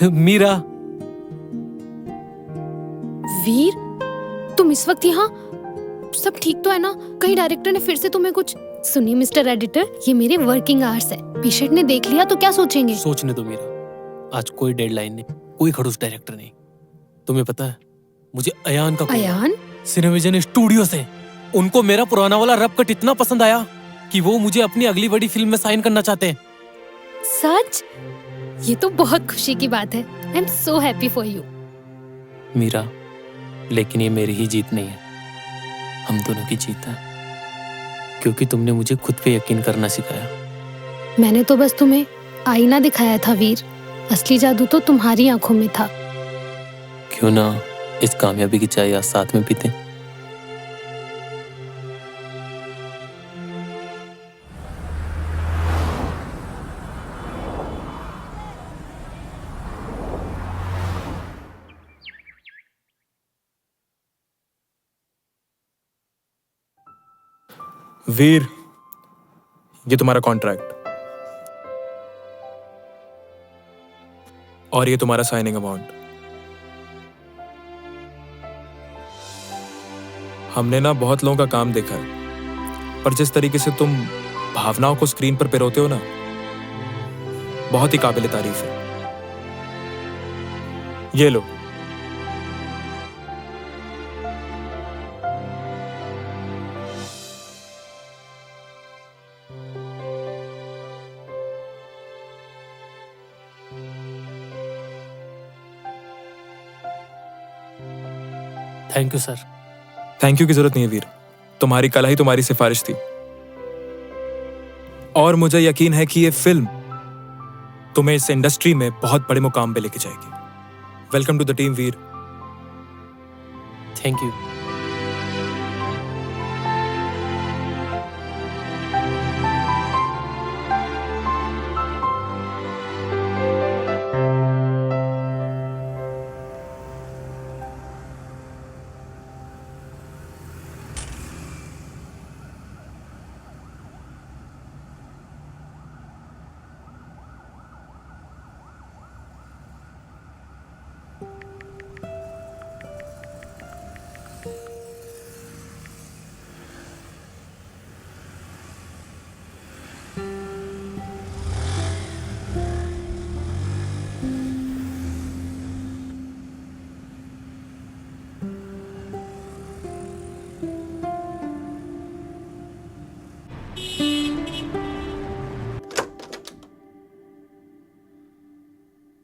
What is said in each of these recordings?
मीरा। वीर, तुम इस वक्त यहाँ? सब ठीक तो है ना? कहीं डायरेक्टर ने फिर से तुम्हें कुछ? सुनिए मिस्टर एडिटर, ये मेरे वर्किंग आवर्स है। पेशेंट ने देख लिया तो क्या सोचेंगे? सोचने दो मीरा, आज कोई डेडलाइन नहीं, कोई खड़ूस डायरेक्टर नहीं। तुम्हें पता है मुझे अयान का अयान? सिनेविजन स्टूडियो से उनको मेरा पुराना वाला रब कट इतना पसंद आया कि वो मुझे अपनी अगली बड़ी फिल्म में साइन करना चाहते हैं। सच? ये तो बहुत खुशी की बात है। I am so happy for you. Meera, लेकिन ये मेरी ही जीत नहीं है, हम दोनों की जीत है, क्योंकि तुमने मुझे खुद पे यकीन करना सिखाया। मैंने तो बस तुम्हें आईना दिखाया था वीर, असली जादू तो तुम्हारी आंखों में था। क्यों ना इस कामयाबी की चाय आज साथ में पीते। वीर, ये तुम्हारा कॉन्ट्रैक्ट और ये तुम्हारा साइनिंग अमाउंट। हमने ना बहुत लोगों का काम देखा है, पर जिस तरीके से तुम भावनाओं को स्क्रीन पर पिरोते हो ना, बहुत ही काबिल तारीफ है। ये लो। Thank you sir. Thank you की जरूरत नहीं है वीर, तुम्हारी कला ही तुम्हारी सिफारिश थी, और मुझे यकीन है कि ये फिल्म तुम्हें इस इंडस्ट्री में बहुत बड़े मुकाम पे लेके जाएगी। Welcome to the team Veer. Thank you.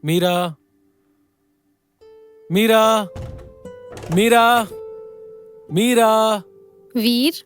Meera, Meera, Meera, Meera. Veer,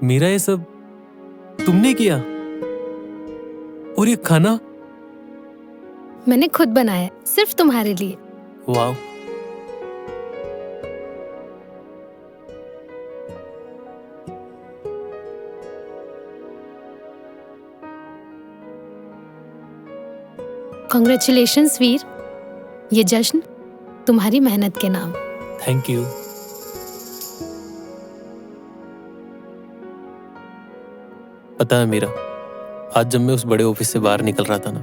Meera, ये सब तुमने किया? और ये खाना? मैंने खुद बनाया, सिर्फ तुम्हारे लिए। वाह। कॉन्ग्रेचुलेशंस वीर, ये जश्न तुम्हारी मेहनत के नाम। Thank you. पता है मीरा, आज जब मैं उस बड़े ऑफिस से बाहर निकल रहा था ना,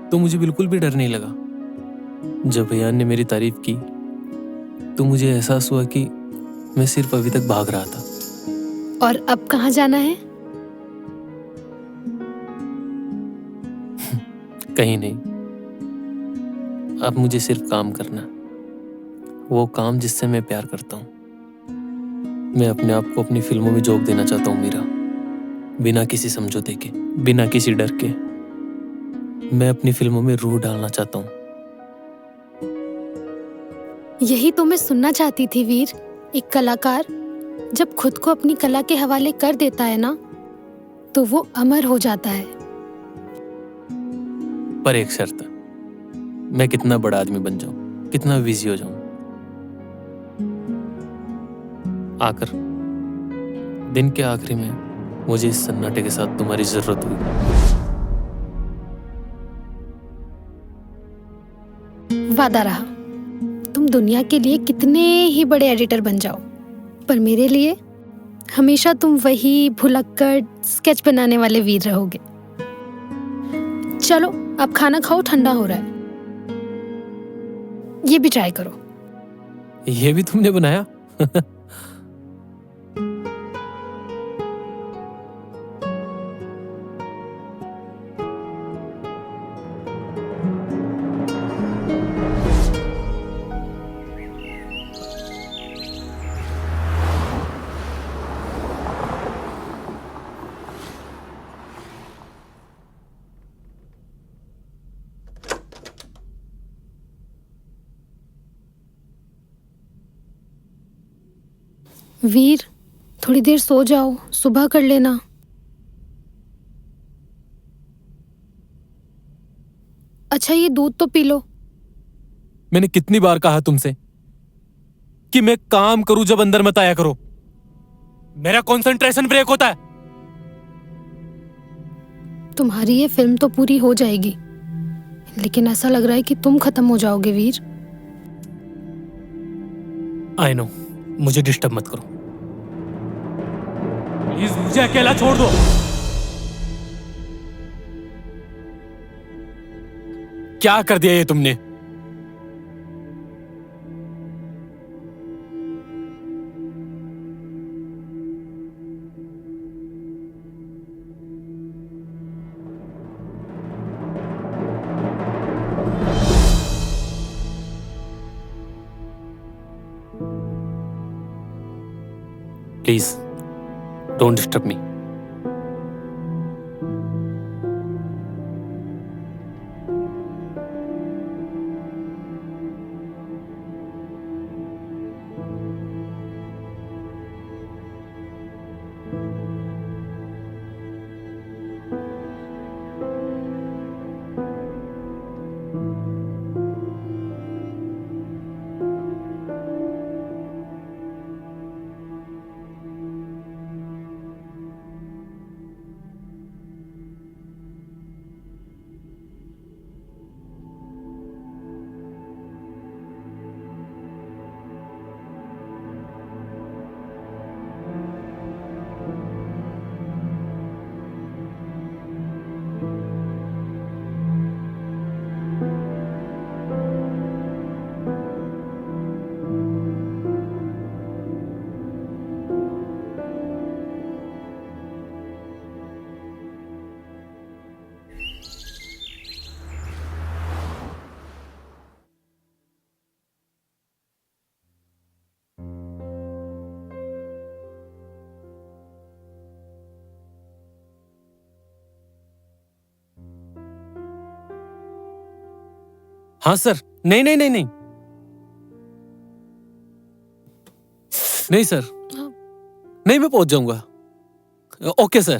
तो मुझे बिल्कुल भी डर नहीं लगा। जब अयान ने मेरी तारीफ की तो मुझे एहसास हुआ कि मैं सिर्फ अभी तक भाग रहा था। और अब कहाँ जाना है? कहीं नहीं, अब मुझे सिर्फ काम करना, वो काम जिससे मैं प्यार करता हूँ। मैं अपने आप को अपनी फिल्मों में झोंक देना चाहता हूँ मीरा, बिना किसी समझौते के, बिना किसी डर के। मैं अपनी फिल्मों में रूह डालना चाहता हूँ। यही तो मैं सुनना चाहती थी वीर। एक कलाकार जब खुद को अपनी कला के हवाले कर देता है ना, तो वो अमर हो जाता है। पर एक शर्त, मैं कितना बड़ा आदमी बन जाऊं, कितना बिजी हो जाऊं, आकर दिन के आखिरी में मुझे इस सन्नाटे के साथ तुम्हारी जरूरत हुई। वादा रहा, तुम दुनिया के लिए कितने ही बड़े एडिटर बन जाओ, पर मेरे लिए हमेशा तुम वही भुलक्कड़ स्केच बनाने वाले वीर रहोगे। चलो अब खाना खाओ, ठंडा हो रहा है। ये भी ट्राई करो। ये भी तुमने बनाया? वीर, थोड़ी देर सो जाओ, सुबह कर लेना। अच्छा ये दूध तो पी लो। मैंने कितनी बार कहा तुमसे कि मैं काम करूं जब अंदर मत आया करो। मेरा कंसंट्रेशन ब्रेक होता है। तुम्हारी ये फिल्म तो पूरी हो जाएगी, लेकिन ऐसा लग रहा है कि तुम खत्म हो जाओगे वीर। आई नो, मुझे डिस्टर्ब मत करो प्लीज, मुझे अकेला छोड़ दो। क्या कर दिया ये तुमने? Please don't disturb me. हाँ सर। नहीं नहीं नहीं नहीं नहीं सर, नहीं मैं पहुंच जाऊंगा। Okay sir.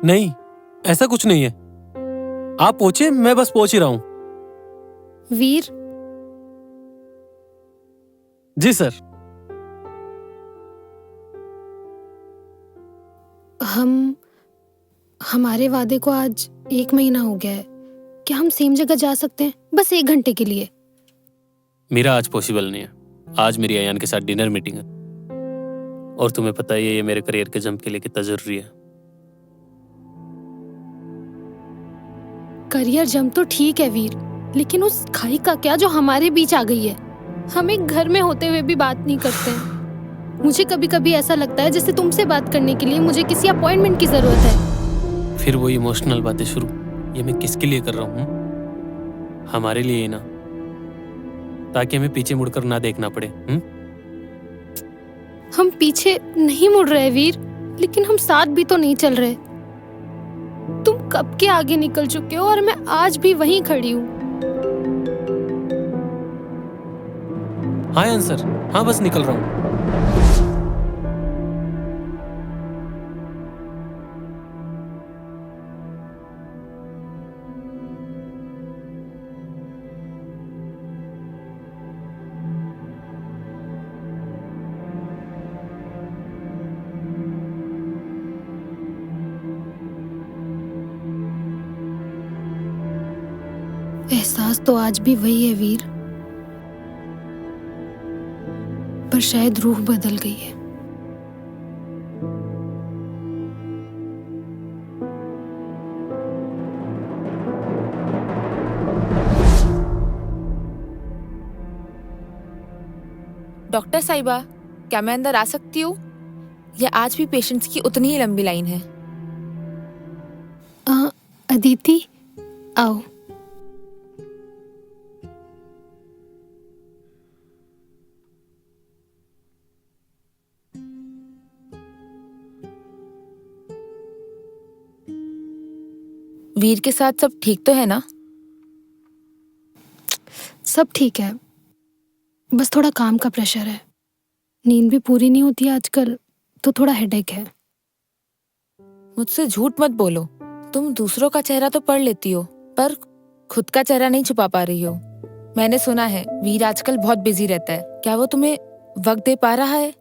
नहीं, ऐसा कुछ नहीं है, आप पहुंचे, मैं बस पहुंच ही रहा हूं। वीर, जी सर। हमारे वादे को आज 1 महीना हो गया है। क्या हम सेम जगह जा सकते हैं, बस 1 घंटे के लिए? मेरा आज पॉसिबल नहीं है। आज मेरी अयान के साथ डिनर मीटिंग है, और तुम्हें पता ही है ये मेरे करियर के जंप के लिए कितना जरूरी है। करियर जंप तो ठीक है वीर, लेकिन उस खाई का क्या जो हमारे बीच आ गई है? हम एक घर में होते हुए भी बात नहीं करते हैं। मुझे कभी कभी ऐसा लगता है जैसे तुमसे बात करने के लिए मुझे किसी अपॉइंटमेंट की जरूरत है। फिर वो इमोशनल बातें शुरू। ये मैं किसके लिए कर रहा हूँ? हमारे लिए ही ना, ताकि हमें पीछे मुड़कर ना देखना पड़े। हम पीछे नहीं मुड़ रहे वीर, लेकिन हम साथ भी तो नहीं चल रहे। तुम कब के आगे निकल चुके हो और मैं आज भी वहीं खड़ी हूँ। हाँ आंसर, हाँ बस निकल रहा हूँ। एहसास तो आज भी वही है वीर, पर शायद रूह बदल गई है। डॉक्टर साहिबा, क्या मैं अंदर आ सकती हूँ या आज भी पेशेंट्स की उतनी ही लंबी लाइन है? अदिति, आओ। वीर के साथ सब ठीक तो है ना? सब ठीक है, बस थोड़ा काम का प्रेशर है। नींद भी पूरी नहीं होती आजकल, तो थोड़ा हेडेक है। मुझसे झूठ मत बोलो। तुम दूसरों का चेहरा तो पढ़ लेती हो, पर खुद का चेहरा नहीं छुपा पा रही हो। मैंने सुना है वीर आजकल बहुत बिजी रहता है। क्या वो तुम्हें वक्त दे पा रहा है?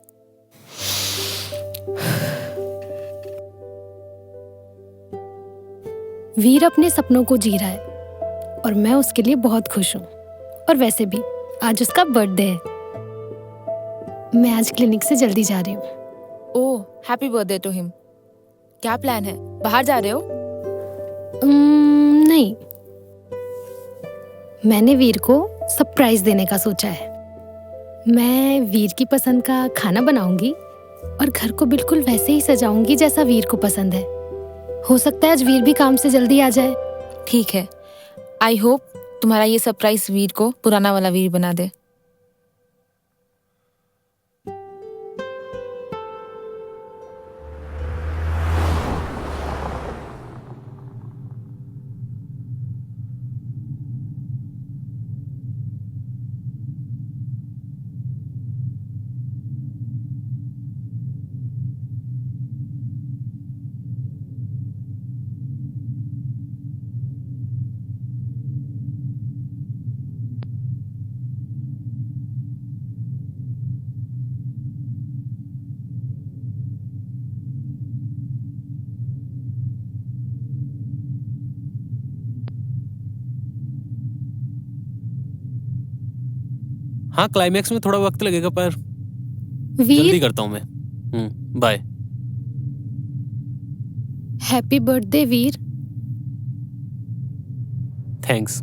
वीर अपने सपनों को जी रहा है और मैं उसके लिए बहुत खुश हूँ। और वैसे भी आज उसका बर्थडे है। मैं आज क्लिनिक से जल्दी जा रही हूँ। ओह, हैप्पी बर्थडे टू हिम। क्या प्लान है? बाहर जा रहे हो? नहीं, मैंने वीर को सरप्राइज देने का सोचा है। मैं वीर की पसंद का खाना बनाऊंगी और घर को बिल्कुल वैसे ही सजाऊंगी जैसा वीर को पसंद है। हो सकता है आज वीर भी काम से जल्दी आ जाए। ठीक है। आई होप तुम्हारा ये सरप्राइज वीर को पुराना वाला वीर बना दे। हाँ, क्लाइमैक्स में थोड़ा वक्त लगेगा, पर जल्दी वीर, करता हूँ मैं। बाय। हैप्पी बर्थडे वीर। थैंक्स,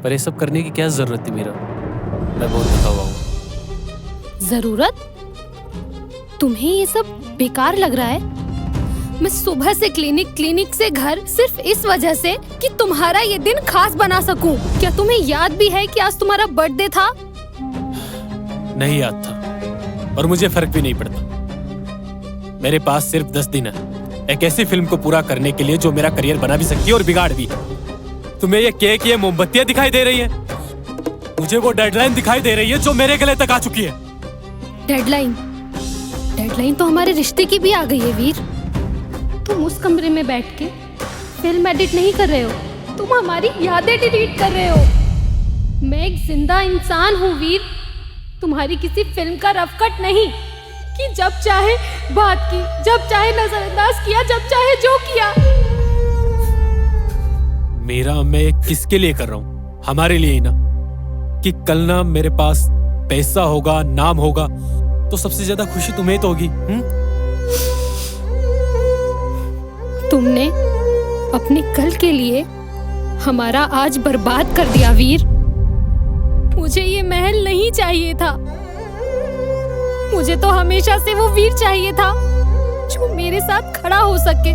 पर ये सब करने की क्या जरूरत थी मीरा? मैं बहुत थका हुआ हूँ। जरूरत? तुम्हें ये सब बेकार लग रहा है? मैं सुबह से क्लिनिक से घर, सिर्फ इस वजह से कि तुम्हारा ये दिन खास बना सकूं। क्या तुम्हें याद भी है कि आज तुम्हारा बर्थडे था? नहीं याद था, और मुझे फर्क भी नहीं पड़ता। मेरे पास सिर्फ 10 दिन है एक ऐसी फिल्म को पूरा करने के लिए जो मेरा करियर बना भी सकती है और बिगाड़ भी। तुम्हें ये केक, ये मोमबत्तियां दिखाई दे रही है? मुझे वो डेडलाइन दिखाई दे रही है जो मेरे गले तक आ चुकी है। डेडलाइन? डेडलाइन तो हमारे रिश्ते की भी आ गई है वीर। तुम उस कमरे में बैठ के फिल्म एडिट नहीं कर रहे हो, तुम हमारी यादें डिलीट कर रहे हो। मैं एक जिंदा इंसान हूँ वीर, तुम्हारी किसी फिल्म का रफ कट नहीं कि जब चाहे बात की, जब चाहे नजरअंदाज किया, जब चाहे जो किया। मेरा मैं किसके लिए कर रहा हूँ? हमारे लिए ही ना। कि कल ना मेरे पास पैसा होगा, नाम होगा, तो सबसे ज्यादा खुशी तुम्हें तो होगी। तुमने अपने कल के लिए हमारा आज बर्बाद कर दिया वीर। मुझे ये महल नहीं चाहिए था। मुझे तो हमेशा से वो वीर चाहिए था जो मेरे साथ खड़ा हो सके।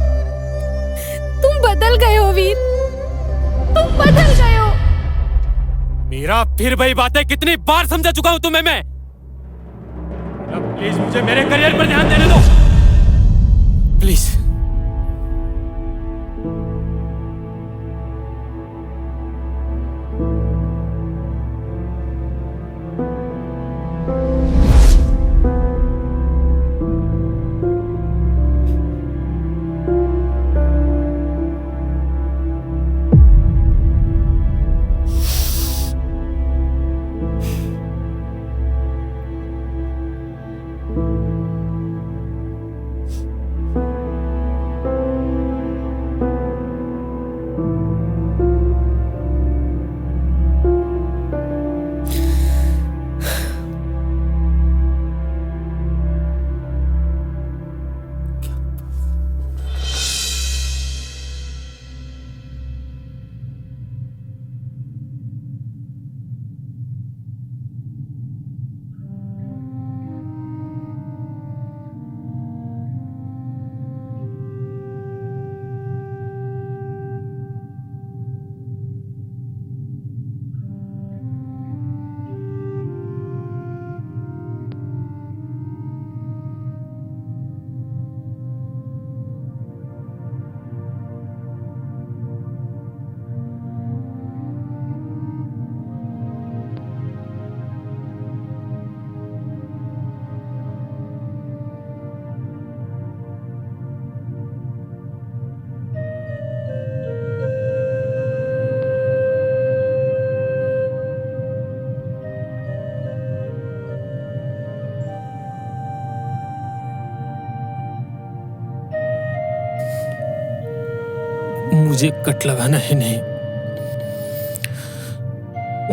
तुम बदल गए हो वीर, तुम बदल गए हो। मेरा फिर वही बात है, कितनी बार समझा चुका हूं तुम्हें मैं। अब प्लीज मुझे मेरे करियर पर ध्यान देने दो, प्लीज। मुझे कट लगाना ही नहीं,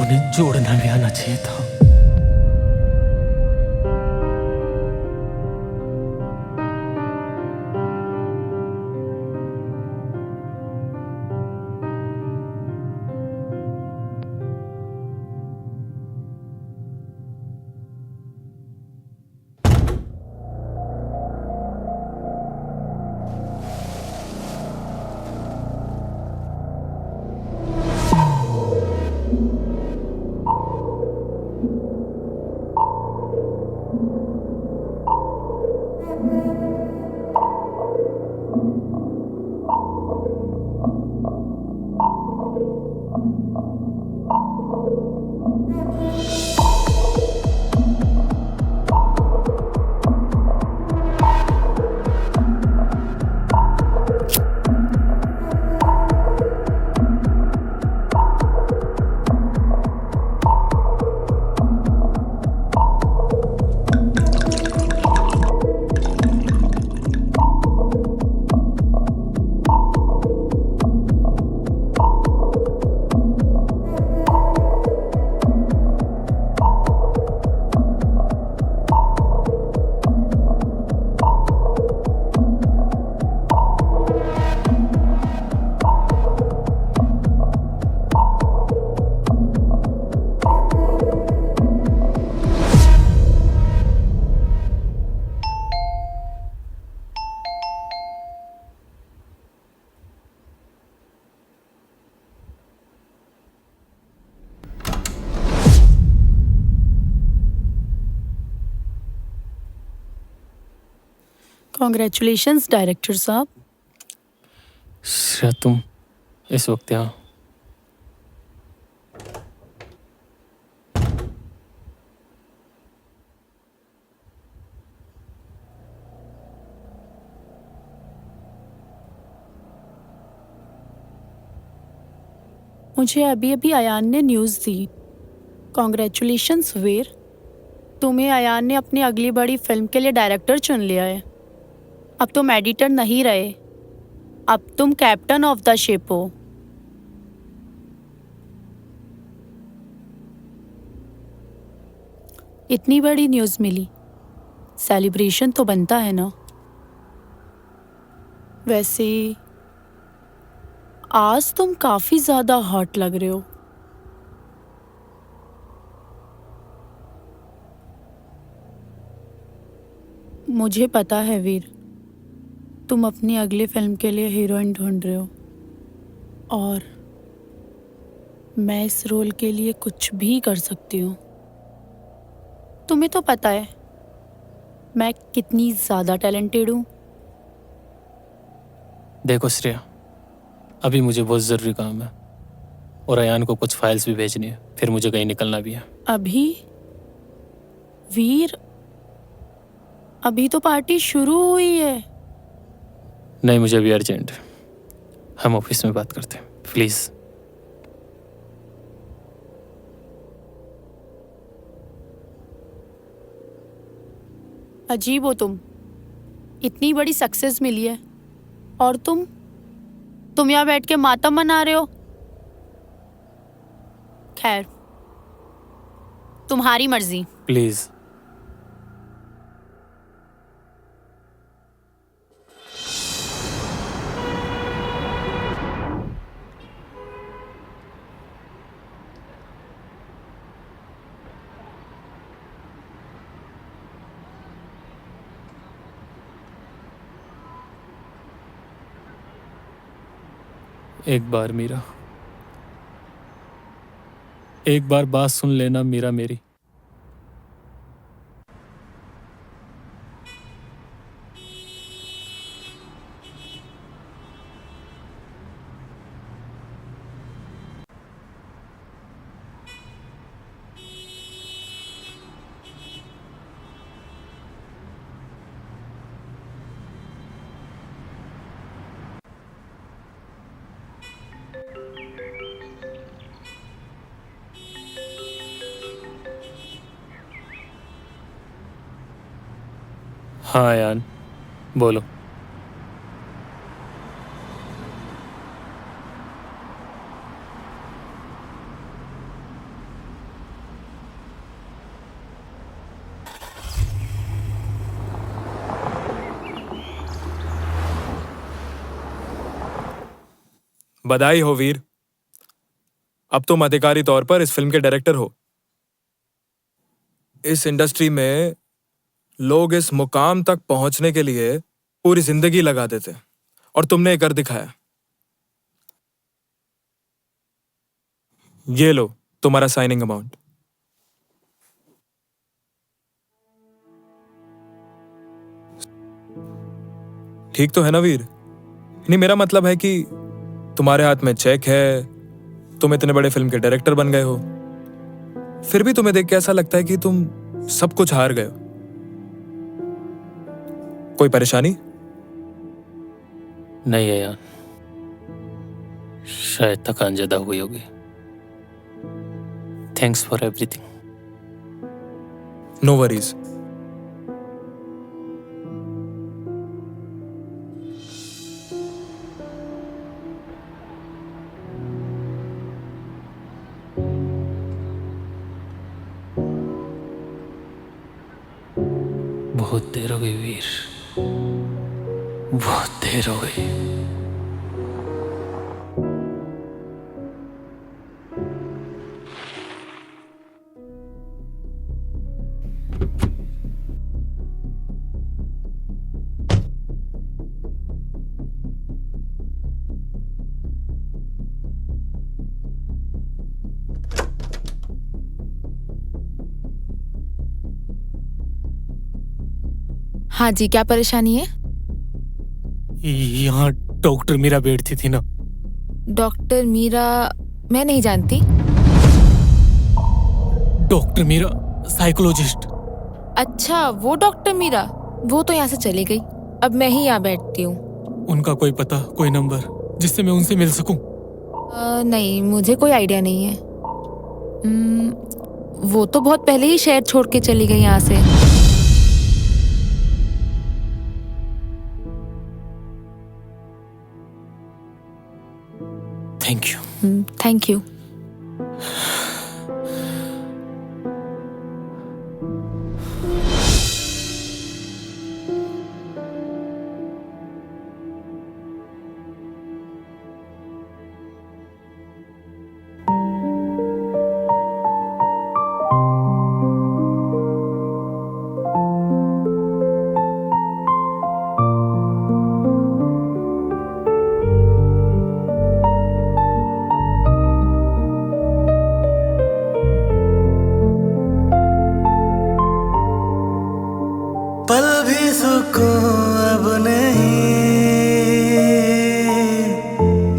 उन्हें जोड़ना भी आना चाहिए था। कॉन्ग्रेचुलेशंस डायरेक्टर साहब। श्रेया, तुम इस वक्त यहाँ? मुझे अभी अभी अयान ने न्यूज़ दी। कॉन्ग्रेचुलेशंस वीर, तुम्हें अयान ने अपनी अगली बड़ी फिल्म के लिए डायरेक्टर चुन लिया है। अब तुम एडिटर नहीं रहे, अब तुम कैप्टन ऑफ द शिप हो। इतनी बड़ी न्यूज़ मिली, सेलिब्रेशन तो बनता है ना। वैसे आज तुम काफी ज्यादा हॉट लग रहे हो। मुझे पता है वीर, तुम अपनी अगली फिल्म के लिए हीरोइन ढूंढ रहे हो और मैं इस रोल के लिए कुछ भी कर सकती हूँ। तुम्हें तो पता है मैं कितनी ज्यादा टैलेंटेड हूँ। देखो श्रेया, अभी मुझे बहुत ज़रूरी काम है और अयान को कुछ फाइल्स भी भेजनी है, फिर मुझे कहीं निकलना भी है। अभी वीर, अभी तो पार्टी शुरू हुई है। नहीं, मुझे अभी अर्जेंट है, हम ऑफिस में बात करते हैं प्लीज़। अजीब हो तुम, इतनी बड़ी सक्सेस मिली है और तुम यहाँ बैठ के मातम मना रहे हो। खैर, तुम्हारी मर्जी। प्लीज़। एक बार मीरा, एक बार बात सुन लेना मीरा मेरी। हाँ यान, बोलो। बधाई हो वीर, अब तुम अधिकारी तौर पर इस फिल्म के डायरेक्टर हो। इस इंडस्ट्री में लोग इस मुकाम तक पहुंचने के लिए पूरी जिंदगी लगा देते और तुमने कर दिखाया। ये लो तुम्हारा साइनिंग अमाउंट। ठीक तो है ना वीर? नहीं, मेरा मतलब है कि तुम्हारे हाथ में चेक है, तुम इतने बड़े फिल्म के डायरेक्टर बन गए हो, फिर भी तुम्हें देख के ऐसा लगता है कि तुम सब कुछ हार गए हो। कोई परेशानी? नहीं है यार, शायद थकान ज्यादा हुई होगी। Thanks for everything. No worries. बहुत देर हो गई वीर, बहुत देर हो गई। हाँ जी, क्या परेशानी है? यहाँ डॉक्टर मीरा बैठती थी ना। डॉक्टर मीरा? मैं नहीं जानती। Doctor Meera psychologist. अच्छा, वो डॉक्टर मीरा, वो तो यहाँ से चली गई। अब मैं ही यहाँ बैठती हूँ। उनका कोई पता, कोई नंबर जिससे मैं उनसे मिल सकूं? नहीं, मुझे कोई आइडिया नहीं है। वो तो बहुत पहले ही शहर छोड़ के चली गई यहाँ से। Thank you. Thank you. पल भी सुकून अब नहीं,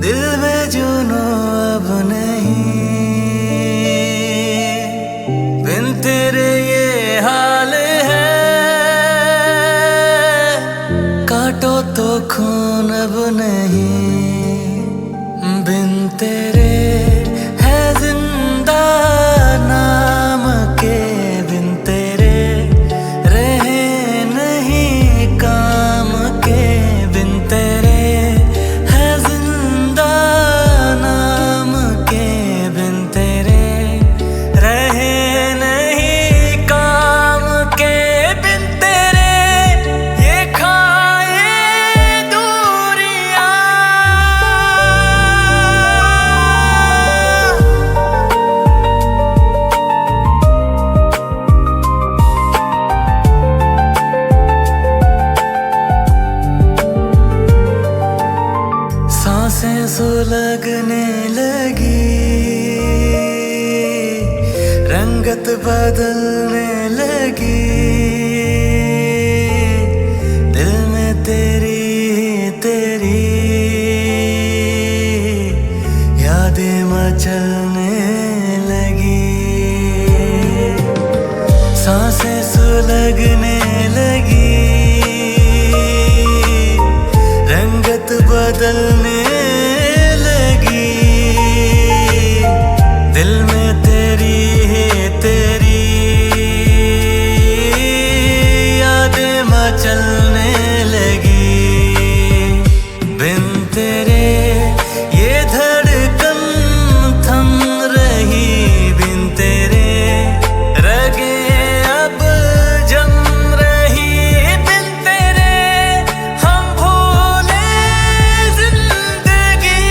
दिल में जुनून अब नहीं, बिन तेरे ये हाल है, काटो तो खून अब नहीं, बिन तेरे है जिंदा नाम के, बिन तेरे सुलगने लगी, रंगत बदलने लगी, दिल में तेरी तेरी यादें मचलने लगी, सांसें सुलगने लगी, रंगत बदलने दिल में तेरी तेरी यादें मचलने लगी, बिन तेरे ये धड़कन थम रही, बिन तेरे रगे अब जम रही, बिन तेरे हम भूले जिंदगी।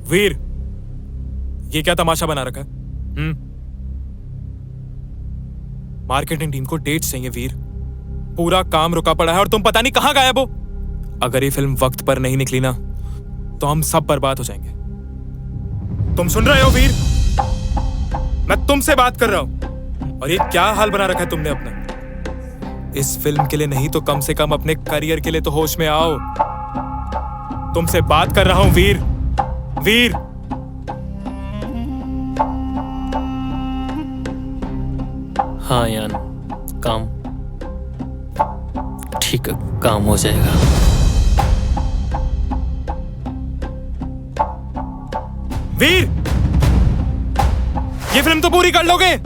वीर, ये क्या तमाशा बना रखा है? मार्केटिंग टीम को डेट्स चाहिए वीर। पूरा काम रुका पड़ा है और तुम पता नहीं कहां गायब हो। अगर ये फिल्म वक्त पर नहीं निकली ना तो हम सब बर्बाद हो जाएंगे। तुम सुन रहे हो वीर? मैं तुमसे बात कर रहा हूं। और ये क्या हाल बना रखा है तुमने अपना? इस फिल्म के लिए नहीं तो कम से कम अपने करियर के लिए तो होश में आओ। तुमसे बात कर रहा हूं वीर। वीर, हाँ यान, काम ठीक है, काम हो जाएगा। वीर, ये फिल्म तो पूरी कर लोगे?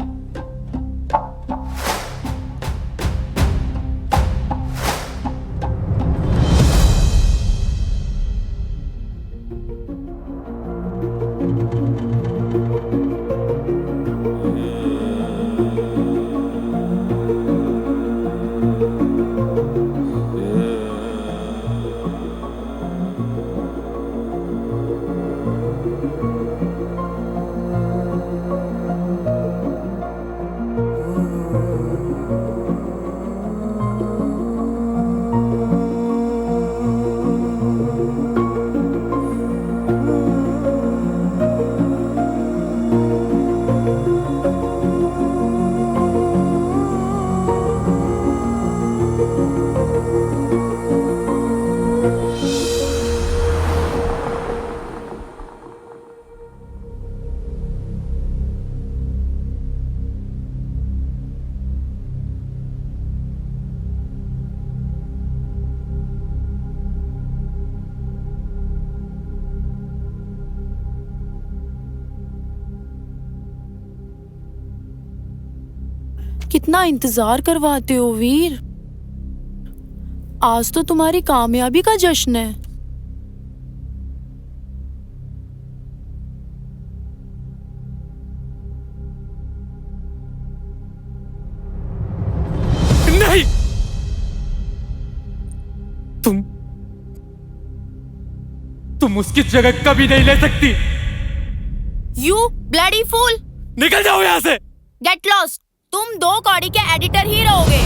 कितना इंतजार करवाते हो वीर। आज तो तुम्हारी कामयाबी का जश्न है। नहीं, तुम उसकी जगह कभी नहीं ले सकती। यू ब्लडी फूल, निकल जाओ यहाँ से। Get lost. तुम 2 कौड़ी के एडिटर ही रहोगे।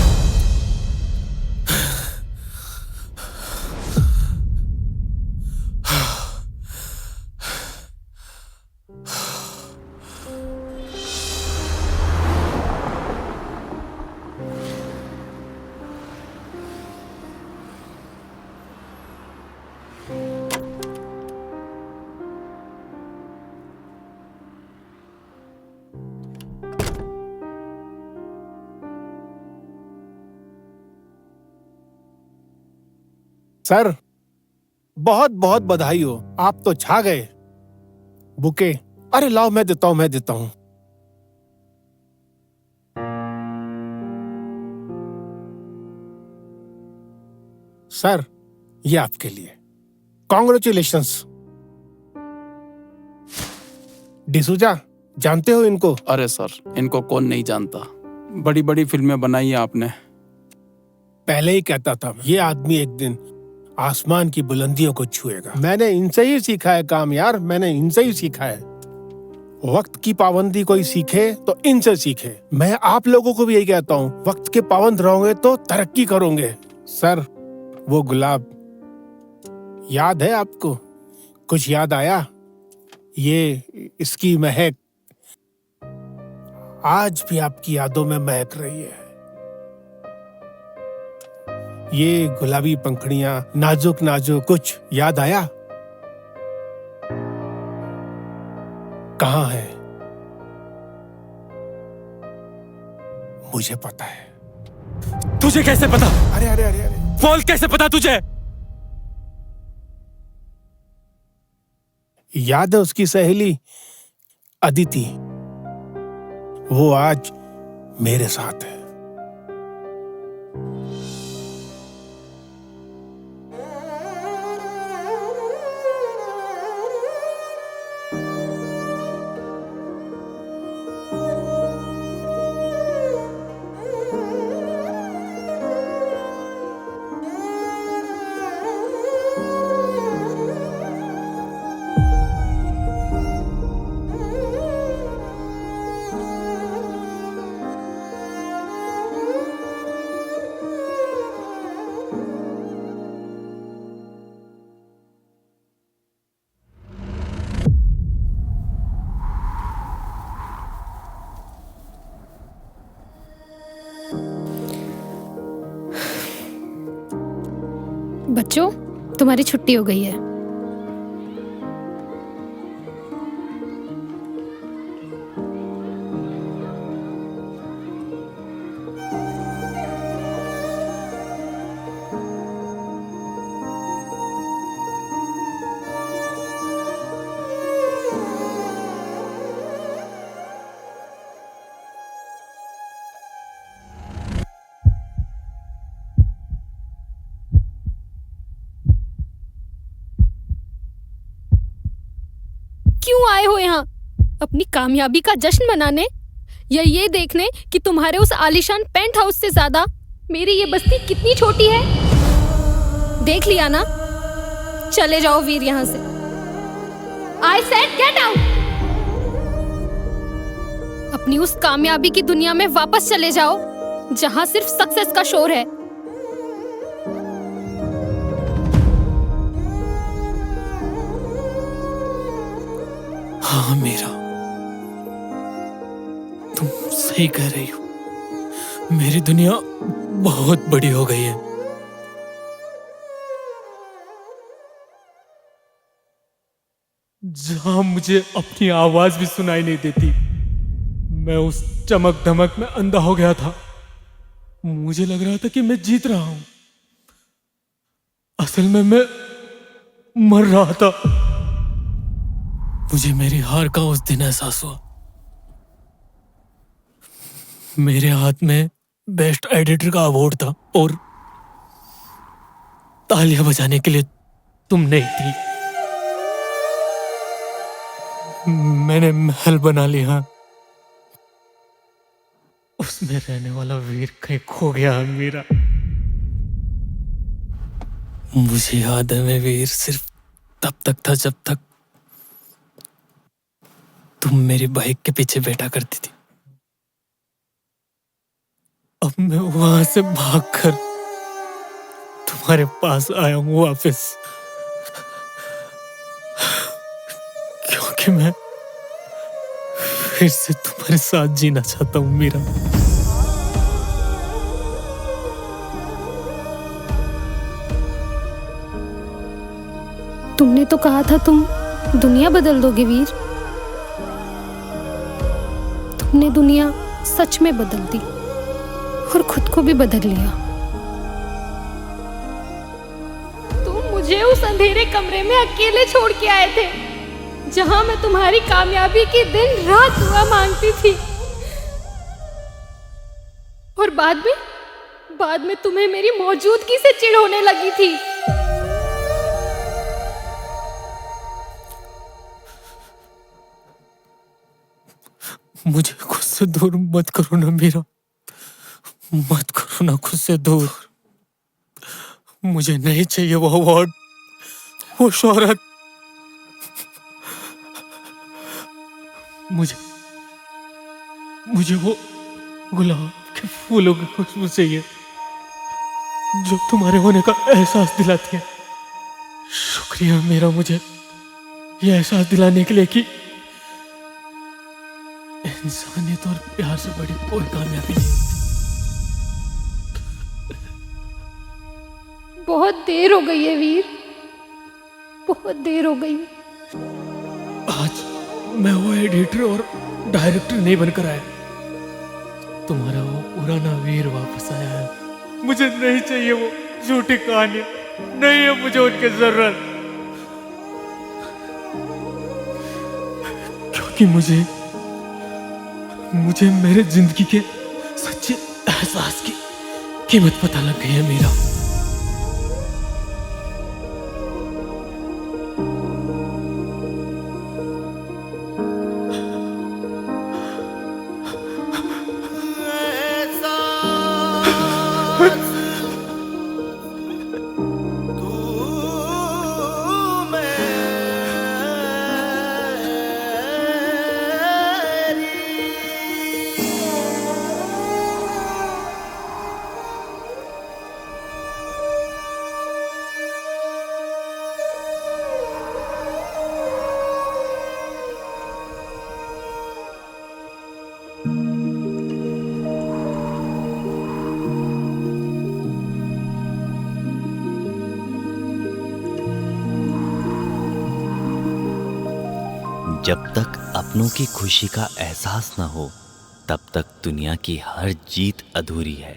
सर, बहुत बहुत बधाई हो, आप तो छा गए। बुके, अरे लाओ, मैं देता हूं। सर, ये आपके लिए। कॉन्ग्रेचुलेशंस। डिसूजा, जानते हो इनको? अरे सर, इनको कौन नहीं जानता। बड़ी बड़ी फिल्में बनाई हैं आपने। पहले ही कहता था ये आदमी एक दिन आसमान की बुलंदियों को छुएगा। मैंने इनसे ही सीखा है काम यार, मैंने इनसे ही सीखा है। वक्त की पाबंदी कोई सीखे तो इनसे सीखे। मैं आप लोगों को भी यही कहता हूँ, वक्त के पाबंद रहोगे तो तरक्की करोगे। सर, वो गुलाब याद है आपको? कुछ याद आया? ये इसकी महक आज भी आपकी यादों में महक रही है। ये गुलाबी पंखुड़ियां, नाजुक नाजुक, कुछ याद आया? कहाँ है? मुझे पता है। तुझे कैसे पता? अरे अरे अरे अरे, बोल, कैसे पता तुझे? याद है उसकी सहेली अदिति? वो आज मेरे साथ है। बच्चों, तुम्हारी छुट्टी हो गई है। क्यों आए हो यहाँ? अपनी कामयाबी का जश्न मनाने या ये देखने कि तुम्हारे उस आलीशान पेंट हाउस से ज्यादा मेरी ये बस्ती कितनी छोटी है? देख लिया ना? चले जाओ वीर यहाँ से। I said get out! अपनी उस कामयाबी की दुनिया में वापस चले जाओ जहां सिर्फ सक्सेस का शोर है। हाँ मीरा, तुम सही कह रही हो। मेरी दुनिया बहुत बड़ी हो गई है। जहां मुझे अपनी आवाज भी सुनाई नहीं देती, मैं उस चमक धमक में अंधा हो गया था। मुझे लग रहा था कि मैं जीत रहा हूं, असल में मैं मर रहा था। मुझे मेरी हार का उस दिन एहसास हुआ। मेरे हाथ में बेस्ट एडिटर का अवार्ड था और तालियां बजाने के लिए तुम नहीं थी। मैंने महल बना लिया, उसमें रहने वाला वीर कहीं खो गया मेरा। मुझे याद है, मैं वीर सिर्फ तब तक था जब तक तुम मेरी बाइक के पीछे बैठा करती थी। अब मैं वहां से भागकर तुम्हारे पास आया हूं वापस, क्योंकि मैं फिर से तुम्हारे साथ जीना चाहता हूं मीरा। तुमने तो कहा था तुम दुनिया बदल दोगे वीर। तुमने दुनिया सच में बदल दी और खुद को भी बदल लिया। तुम मुझे उस अंधेरे कमरे में अकेले छोड़ के आए थे, जहां मैं तुम्हारी कामयाबी की दिन रात दुआ मांगती थी। और बाद में तुम्हें मेरी मौजूदगी से चिढ़ होने लगी थी। मुझे खुद से दूर मत करो ना मीरा, मत करो ना खुद से दूर। मुझे नहीं चाहिए वो अवार्ड, वो शोहरत। मुझे वो गुलाब के फूलों की खुशबू चाहिए जो तुम्हारे होने का एहसास दिलाती है। शुक्रिया मेरा, मुझे ये एहसास दिलाने के लिए कि इंसानियत और प्यार से बड़ी कोई कामयाबी नहीं होती। बहुत देर हो गई है वीर, बहुत देर हो गई। आज मैं वो एडिटर और डायरेक्टर नहीं बनकर आया, तुम्हारा वो पुराना वीर वापस आया है। मुझे नहीं चाहिए वो झूठी कहानी, नहीं है मुझे उनकी जरूरत। क्योंकि मुझे मेरे जिंदगी के सच्चे एहसास की कीमत पता लग गई है मेरा। जब तक अपनों की खुशी का एहसास न हो तब तक दुनिया की हर जीत अधूरी है।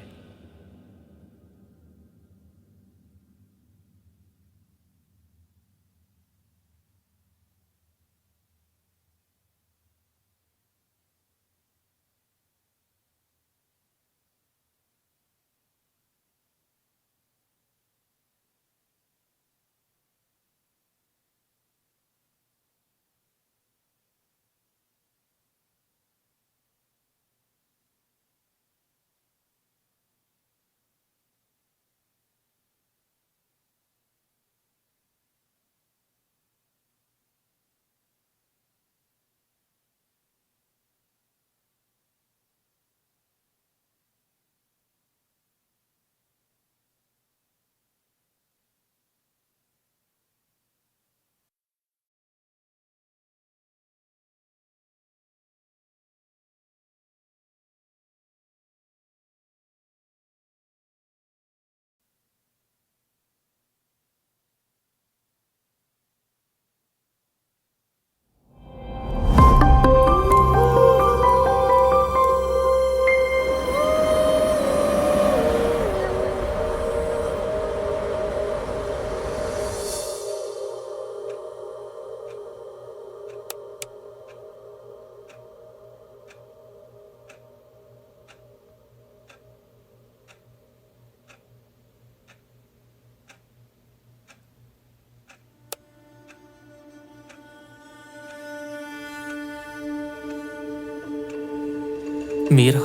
मीरा,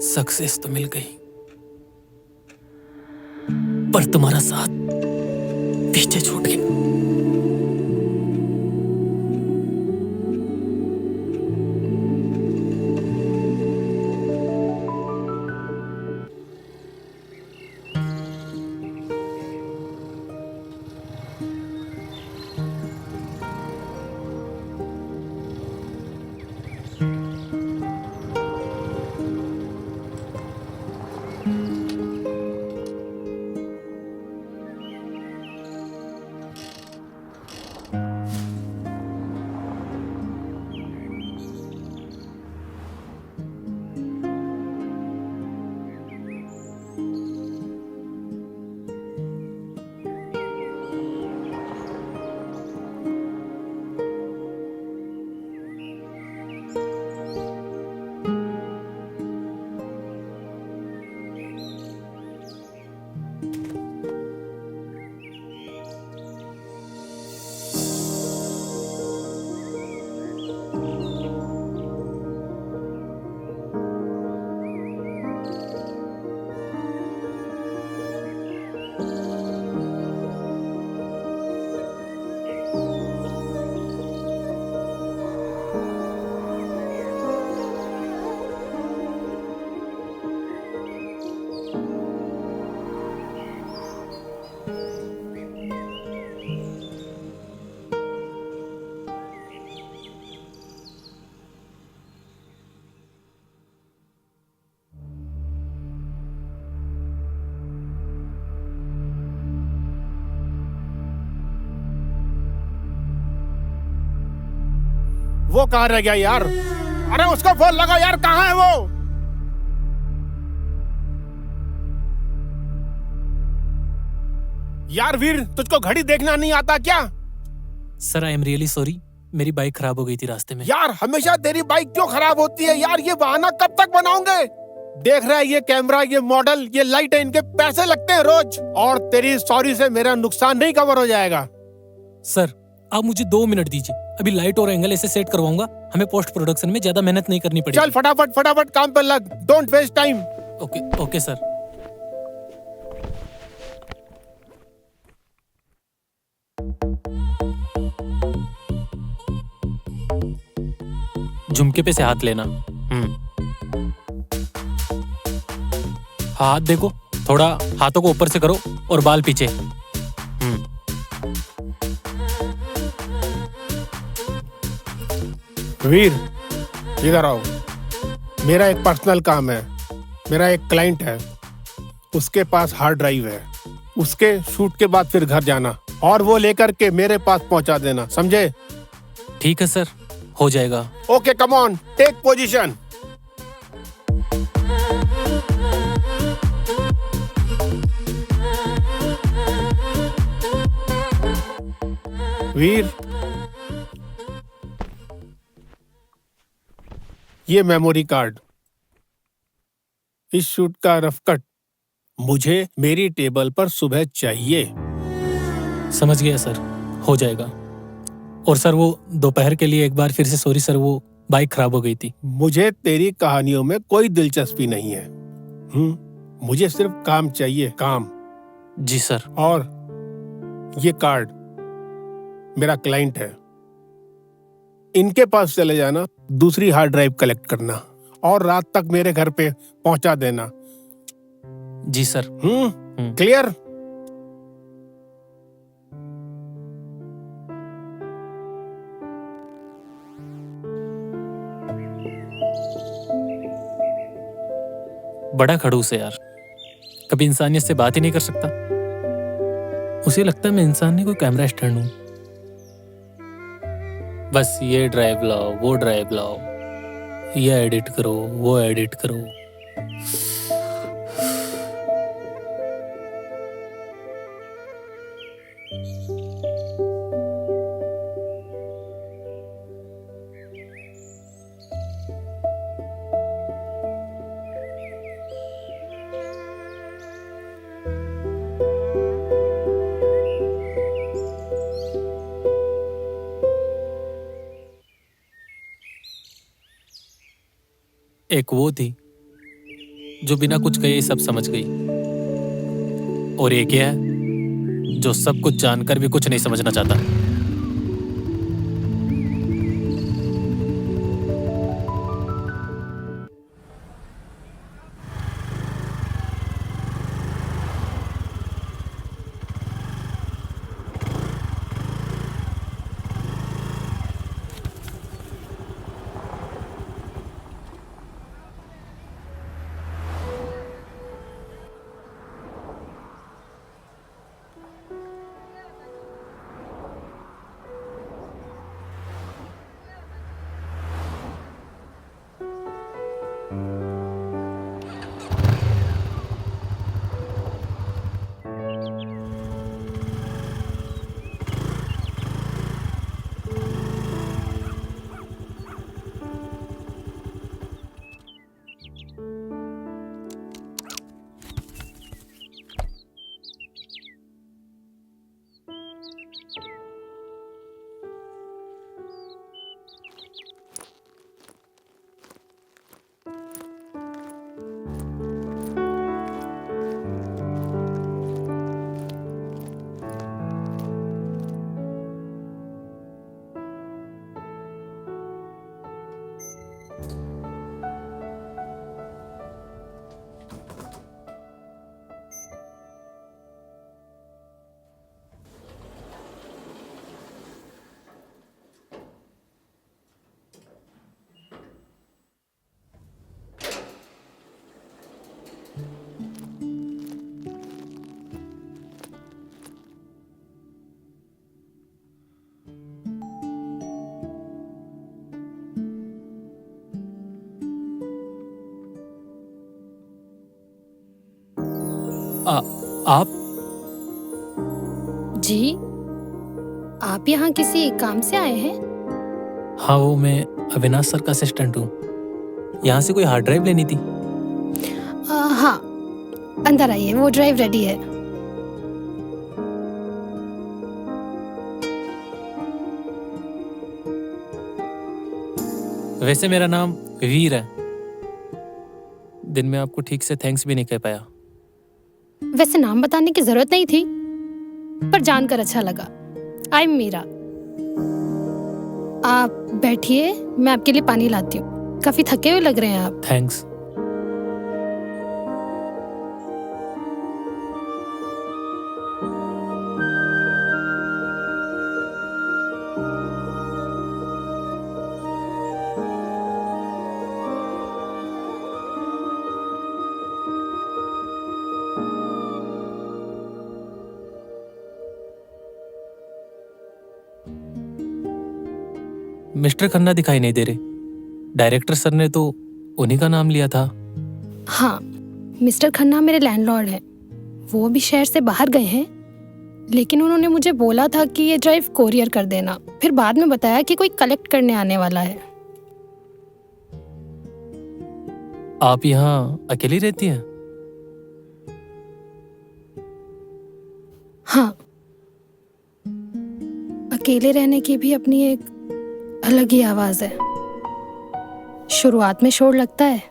सक्सेस तो मिल गई, पर तुम्हारा साथ पीछे छूट गया। वो कहाँ रह गया यार? अरे उसको फोन लगाओ यार, कहाँ है वो? यार वीर, तुझको घड़ी देखना नहीं आता क्या? Sir, I am really sorry, मेरी बाइक खराब हो गई थी रास्ते में। यार हमेशा तेरी बाइक क्यों खराब होती है यार? ये बहाना कब तक बनाओगे? देख रहा है ये कैमरा, ये मॉडल, ये लाइट है, इनके पैसे लगते हैं रोज, और तेरी सॉरी से मेरा नुकसान नहीं कवर हो जाएगा। सर, आप मुझे 2 मिनट दीजिए, अभी लाइट और एंगल ऐसे सेट करवाऊंगा, हमें पोस्ट प्रोडक्शन में ज्यादा मेहनत नहीं करनी पड़ेगी। चल फटाफट फटाफट काम पर लग, don't waste time. Okay okay sir. झुमके पे से हाथ लेना। हाथ देखो, थोड़ा हाथों को ऊपर से करो और बाल पीछे। वीर, इधर आओ। मेरा एक पर्सनल काम है, मेरा एक क्लाइंट है, उसके पास हार्ड ड्राइव है, उसके शूट के बाद फिर घर जाना और वो लेकर के मेरे पास पहुंचा देना, समझे? ठीक है सर, हो जाएगा। Okay, come on, take position. Veer, ये मेमोरी कार्ड, इस शूट का रफ कट मुझे मेरी टेबल पर सुबह चाहिए। समझ गया सर, हो जाएगा। और सर वो दोपहर के लिए एक बार फिर से सॉरी सर, वो बाइक खराब हो गई थी। मुझे तेरी कहानियों में कोई दिलचस्पी नहीं है। मुझे सिर्फ काम चाहिए, काम। जी सर। और ये कार्ड मेरा क्लाइंट है, इनके पास चले जाना, दूसरी हार्ड ड्राइव कलेक्ट करना और रात तक मेरे घर पे पहुंचा देना। जी सर। क्लियर? बड़ा खड़ूस है यार, कभी इंसानियत से बात ही नहीं कर सकता। उसे लगता है मैं इंसान नहीं, कोई कैमरा स्टैंड हूं। बस ये ड्राइव लाओ, वो ड्राइव लाओ, ये एडिट करो, वो एडिट करो। एक वो थी जो बिना कुछ कहे ही सब समझ गई, और एक ये है जो सब कुछ जानकर भी कुछ नहीं समझना चाहता। आप? जी, आप यहाँ किसी काम से आए हैं? हाँ, वो मैं अविनाश सर का असिस्टेंट हूँ। यहाँ से कोई हार्ड ड्राइव लेनी थी। हाँ, अंदर आइए, वो ड्राइव रेडी है। वैसे मेरा नाम वीर है। दिन में आपको ठीक से थैंक्स भी नहीं कह पाया। वैसे नाम बताने की जरूरत नहीं थी, पर जानकर अच्छा लगा। I am Meera. आप बैठिए, मैं आपके लिए पानी लाती हूँ। काफी थके हुए लग रहे हैं आप। थैंक्स। मिस्टर खन्ना दिखाई नहीं दे रहे। डायरेक्टर सर ने तो उन्हीं का नाम लिया था। हाँ, मिस्टर खन्ना मेरे लैंडलॉर्ड हैं। वो भी शहर से बाहर गए हैं, लेकिन उन्होंने मुझे बोला था कि ये ड्राइव कोरियर कर देना। फिर बाद में बताया कि कोई कलेक्ट करने आने वाला है। आप यहाँ अकेली रहती हैं? हाँ, अकेले रहने की भी अपनी एक अलग ही आवाज है। शुरुआत में शोर लगता है,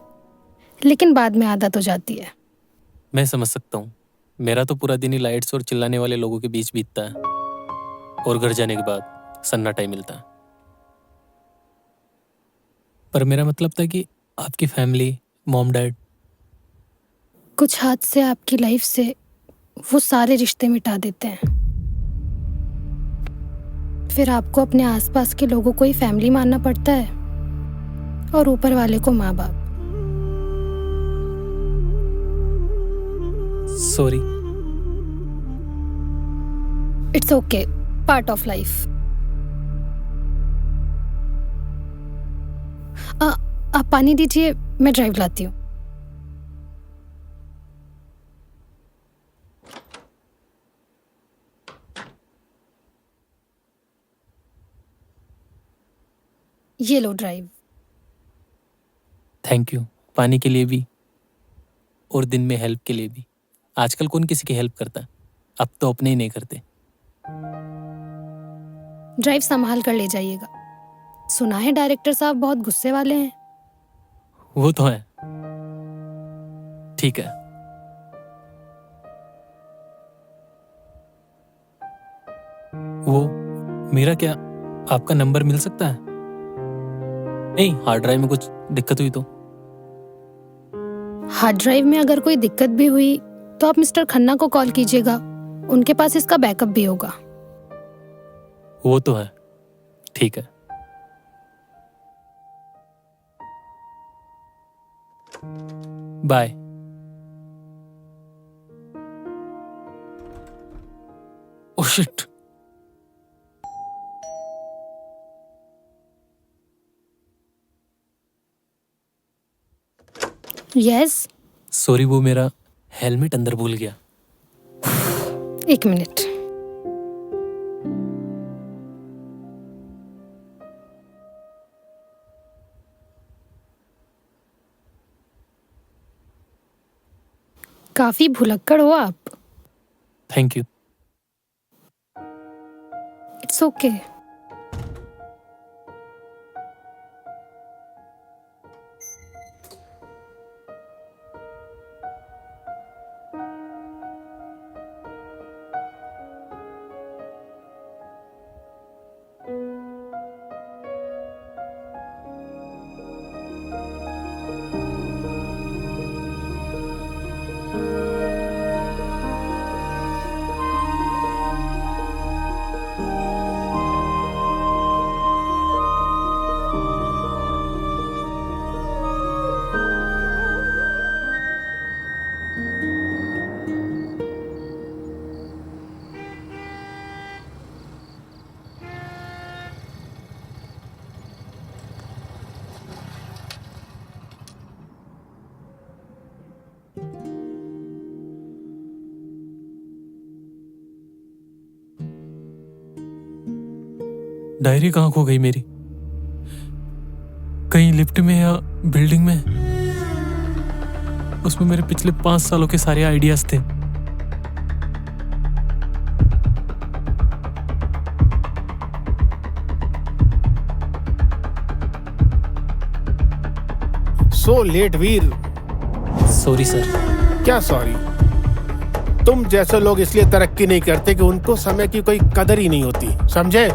लेकिन बाद में आदत हो जाती है। मैं समझ सकता हूँ। मेरा तो पूरा दिन ही लाइट्स और चिल्लाने वाले लोगों के बीच बीतता है, और घर जाने के बाद सन्नाटा ही मिलता है। पर मेरा मतलब था कि आपकी फैमिली, मॉम डैड। कुछ हादसे आपकी लाइफ से वो सारे रिश्ते मिटा देते हैं। फिर आपको अपने आसपास के लोगों को ही फैमिली मानना पड़ता है, और ऊपर वाले को माँ बाप। Sorry. It's okay, part of life. आप पानी दीजिए, मैं ड्राइव लाती हूँ। ये लो ड्राइव। थैंक यू, पानी के लिए भी और दिन में हेल्प के लिए भी। आजकल कौन किसी की हेल्प करता है? अब तो अपने ही नहीं करते। ड्राइव संभाल कर ले जाइएगा। सुना है डायरेक्टर साहब बहुत गुस्से वाले हैं। वो तो है। ठीक है। वो मेरा क्या आपका नंबर मिल सकता है? नहीं, हार्ड ड्राइव में कुछ दिक्कत हुई तो? हार्ड ड्राइव में अगर कोई दिक्कत भी हुई तो आप मिस्टर खन्ना को कॉल कीजिएगा। उनके पास इसका बैकअप भी होगा। वो तो है। ठीक है। Bye. Oh shit. Yes. Sorry, वो मेरा हेलमेट अंदर भूल गया। एक मिनट। काफी भुलक्कड़ हो आप। Thank you. It's okay. Diary कहाँ खो गई मेरी? कहीं लिफ्ट में या बिल्डिंग में? उसमें मेरे पिछले 5 सालों के सारे आइडियाज थे। So late Veer. Sorry sir. क्या सॉरी? तुम जैसे लोग इसलिए तरक्की नहीं करते कि उनको समय की कोई कदर ही नहीं होती, समझे?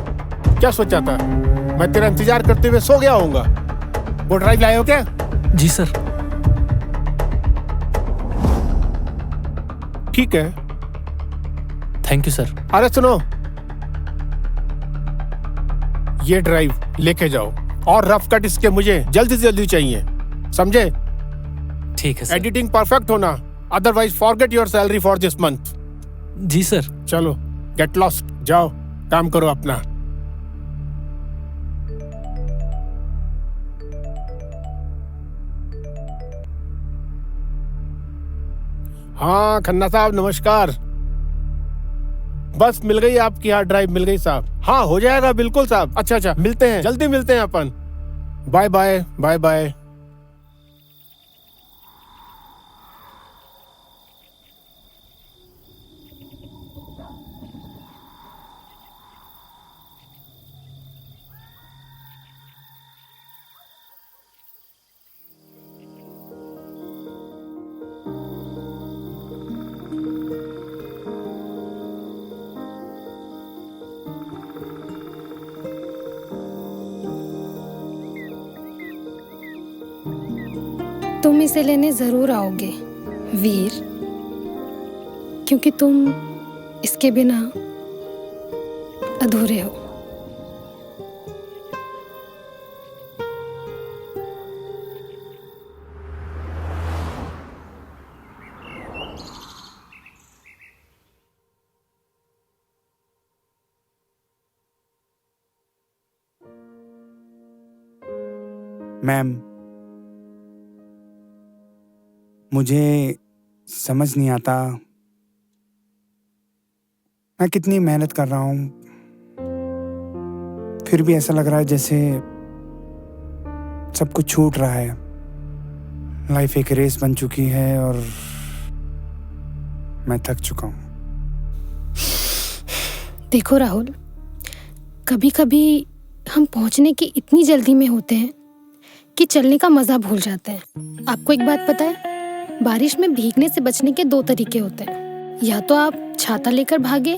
क्या सोचा था मैं तेरा इंतजार करते हुए सो गया होऊंगा? वो ड्राइव लाए हो क्या? जी सर। ठीक है। Thank you sir. अरे सुनो, ये ड्राइव लेके जाओ और रफ कट इसके मुझे जल्दी से जल्दी चाहिए, समझे? ठीक है सर। एडिटिंग परफेक्ट होना, otherwise forget your salary for this month. जी सर। चलो गेट लॉस्ट, जाओ काम करो अपना। हाँ खन्ना साहब नमस्कार। बस मिल गई आपकी हार्ड ड्राइव, मिल गई साहब। हाँ हो जाएगा बिल्कुल साहब। अच्छा अच्छा, मिलते हैं, जल्दी मिलते हैं अपन। Bye bye bye bye. तुम इसे लेने जरूर आओगे वीर, क्योंकि तुम इसके बिना अधूरे हो। मैम, मुझे समझ नहीं आता मैं कितनी मेहनत कर रहा हूँ, फिर भी ऐसा लग रहा है जैसे सब कुछ छूट रहा है। लाइफ एक रेस बन चुकी है और मैं थक चुका हूँ। देखो राहुल, कभी कभी हम पहुंचने की इतनी जल्दी में होते हैं कि चलने का मजा भूल जाते हैं। आपको एक बात पता है, बारिश में भीगने से बचने के 2 तरीके होते हैं। या तो आप छाता लेकर भागे,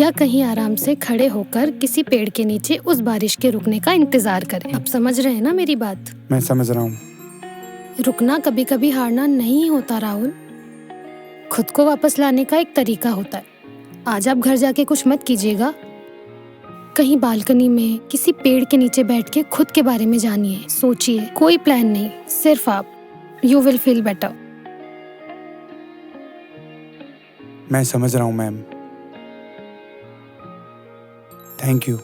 या कहीं आराम से खड़े होकर किसी पेड़ के नीचे उस बारिश के रुकने का इंतजार करें। आप समझ रहे हैं ना मेरी बात? मैं समझ रहा हूँ। रुकना कभी कभी हारना नहीं होता राहुल, खुद को वापस लाने का एक तरीका होता है। आज आप घर जाके कुछ मत कीजिएगा, कहीं बालकनी में किसी पेड़ के नीचे बैठ के खुद के बारे में जानिए, सोचिए। कोई प्लान नहीं, सिर्फ आप। You will feel better. मैं समझ रहा हूँ मैम, थैंक यू।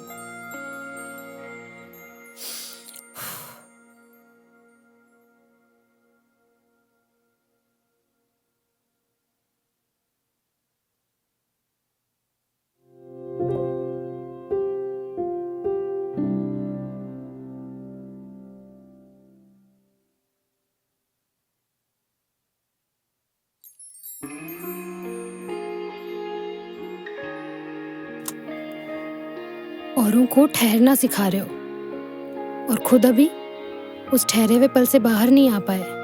औरों को ठहरना सिखा रहे हो और खुद अभी उस ठहरे हुए पल से बाहर नहीं आ पाए।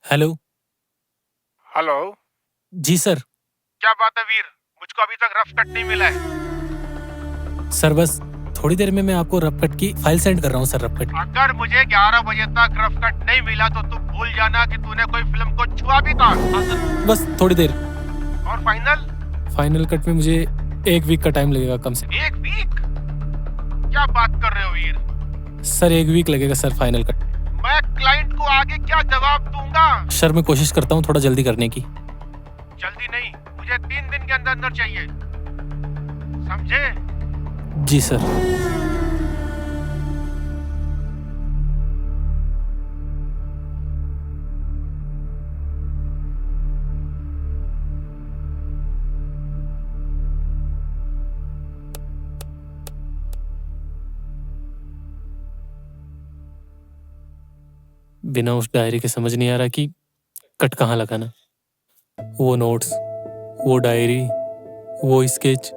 हेलो। हेलो। जी सर। क्या बात है वीर, मुझको अभी तक रफ कट नहीं मिला है। सर बस थोड़ी देर में मैं आपको रफ कट की फाइल सेंड कर रहा हूँ सर। रफ कट अगर मुझे 11 बजे तक रफ कट नहीं मिला तो तू भूल जाना कि तूने कोई फिल्म को छुआ भी था। बस थोड़ी देर। और फाइनल कट में मुझे 1 वीक का टाइम लगेगा कम से। 1 वीक? क्या बात कर रहे हो वीर? सर 1 वीक लगेगा सर फाइनल कट। मैं क्लाइंट को आगे क्या जवाब दूंगा? सर मैं कोशिश करता हूँ थोड़ा जल्दी करने की। जल्दी नहीं, मुझे 3 दिन के अंदर अंदर चाहिए, समझे? जी सर। बिना उस डायरी के समझ नहीं आ रहा कि कट कहाँ लगाना। वो नोट्स, वो डायरी, वो स्केच।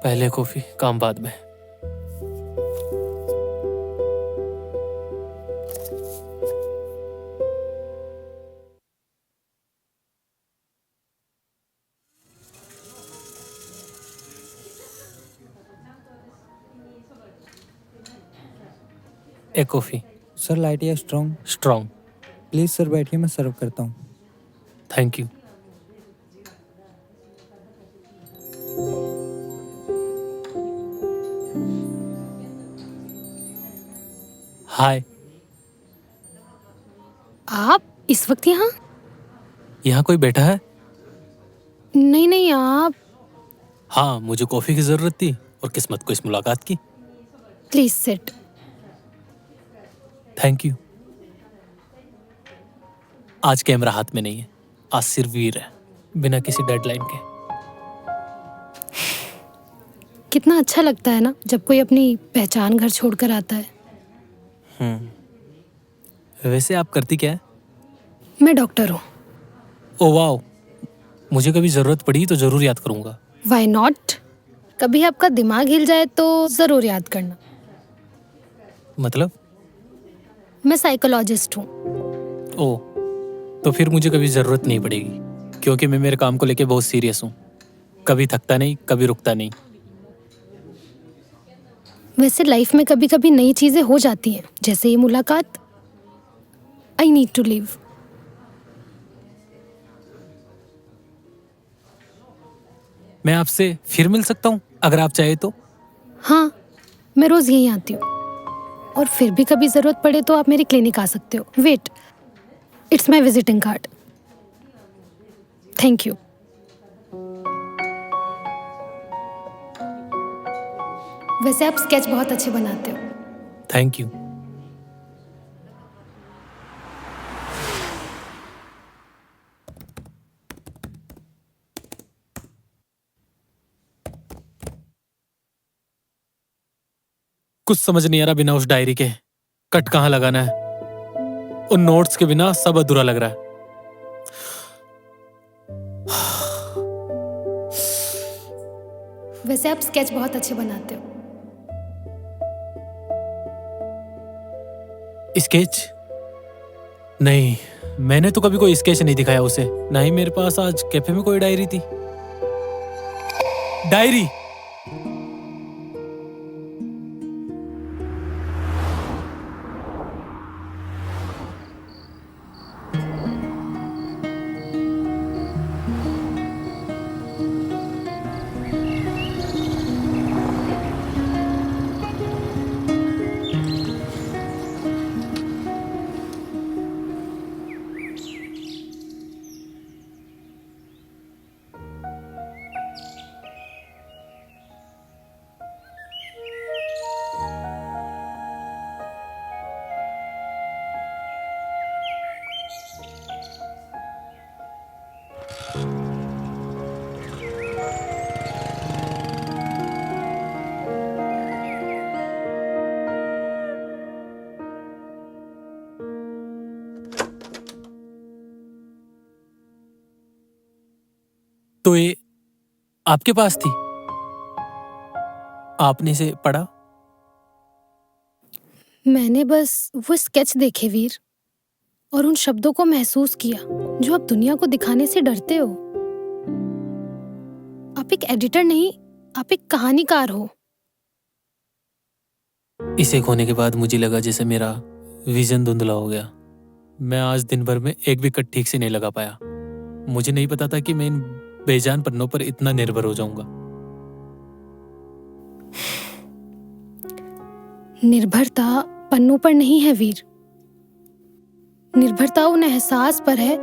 पहले कॉफी, काम बाद में। एक कॉफी। सर लाइट या स्ट्रॉन्ग? स्ट्रॉन्ग। प्लीज सर बैठिए, मैं सर्व करता हूँ। Thank you. हाय। आप इस वक्त यहाँ? यहाँ कोई बैठा है? नहीं नहीं, आप हाँ, मुझे कॉफी की जरूरत थी और किस्मत को इस मुलाकात की। Please sit. Thank you. आज कैमरा हाथ में नहीं है, आज सिर्फ वीर है, बिना किसी डेडलाइन के। कितना अच्छा लगता है ना जब कोई अपनी पहचान घर छोड़कर आता है। वैसे आप करती क्या है? मैं डॉक्टर हूँ। ओ वाओ, मुझे कभी जरूरत पड़ी तो जरूर याद करूंगा। Why not? कभी आपका दिमाग हिल जाए तो जरूर याद करना। मतलब? मैं साइकोलॉजिस्ट हूँ। ओ, तो फिर मुझे कभी जरूरत नहीं पड़ेगी, क्योंकि मैं मेरे काम को लेके बहुत सीरियस हूँ। कभी थकता नहीं, कभी रुकता नहीं। वैसे लाइफ में कभी कभी नई चीजें हो जाती हैं, जैसे ये मुलाकात। I need to leave. मैं आपसे फिर मिल सकता हूँ अगर आप चाहे तो? हाँ, मैं रोज यहीं आती हूँ, और फिर भी कभी जरूरत पड़े तो आप मेरी क्लिनिक आ सकते हो। Wait, it's my visiting card. Thank you. वैसे आप स्केच बहुत अच्छे बनाते हो। Thank you. कुछ समझ नहीं आ रहा बिना उस डायरी के कट कहाँ लगाना है। उन नोट्स के बिना सब अधूरा लग रहा है। वैसे आप स्केच बहुत अच्छे बनाते हो। स्केच? नहीं, मैंने तो कभी कोई स्केच नहीं दिखाया उसे। ना ही मेरे पास आज कैफे में कोई डायरी थी। डायरी! तो ये आपके पास थी? आपने इसे पढ़ा? मैंने बस वो स्केच देखे वीर, और उन शब्दों को महसूस किया जो आप दुनिया को दिखाने से डरते हो। आप एक एडिटर नहीं, आप एक कहानीकार हो। इसे खोने के बाद मुझे लगा जैसे मेरा विजन धुंधला हो गया। मैं आज दिन भर में एक भी कट ठीक से नहीं लगा पाया। मुझे नहीं पता था कि मैं इन बेजान पन्नों पर इतना निर्भर हो जाऊंगा। निर्भरता पन्नों पर नहीं है वीर, निर्भरता उन एहसास पर है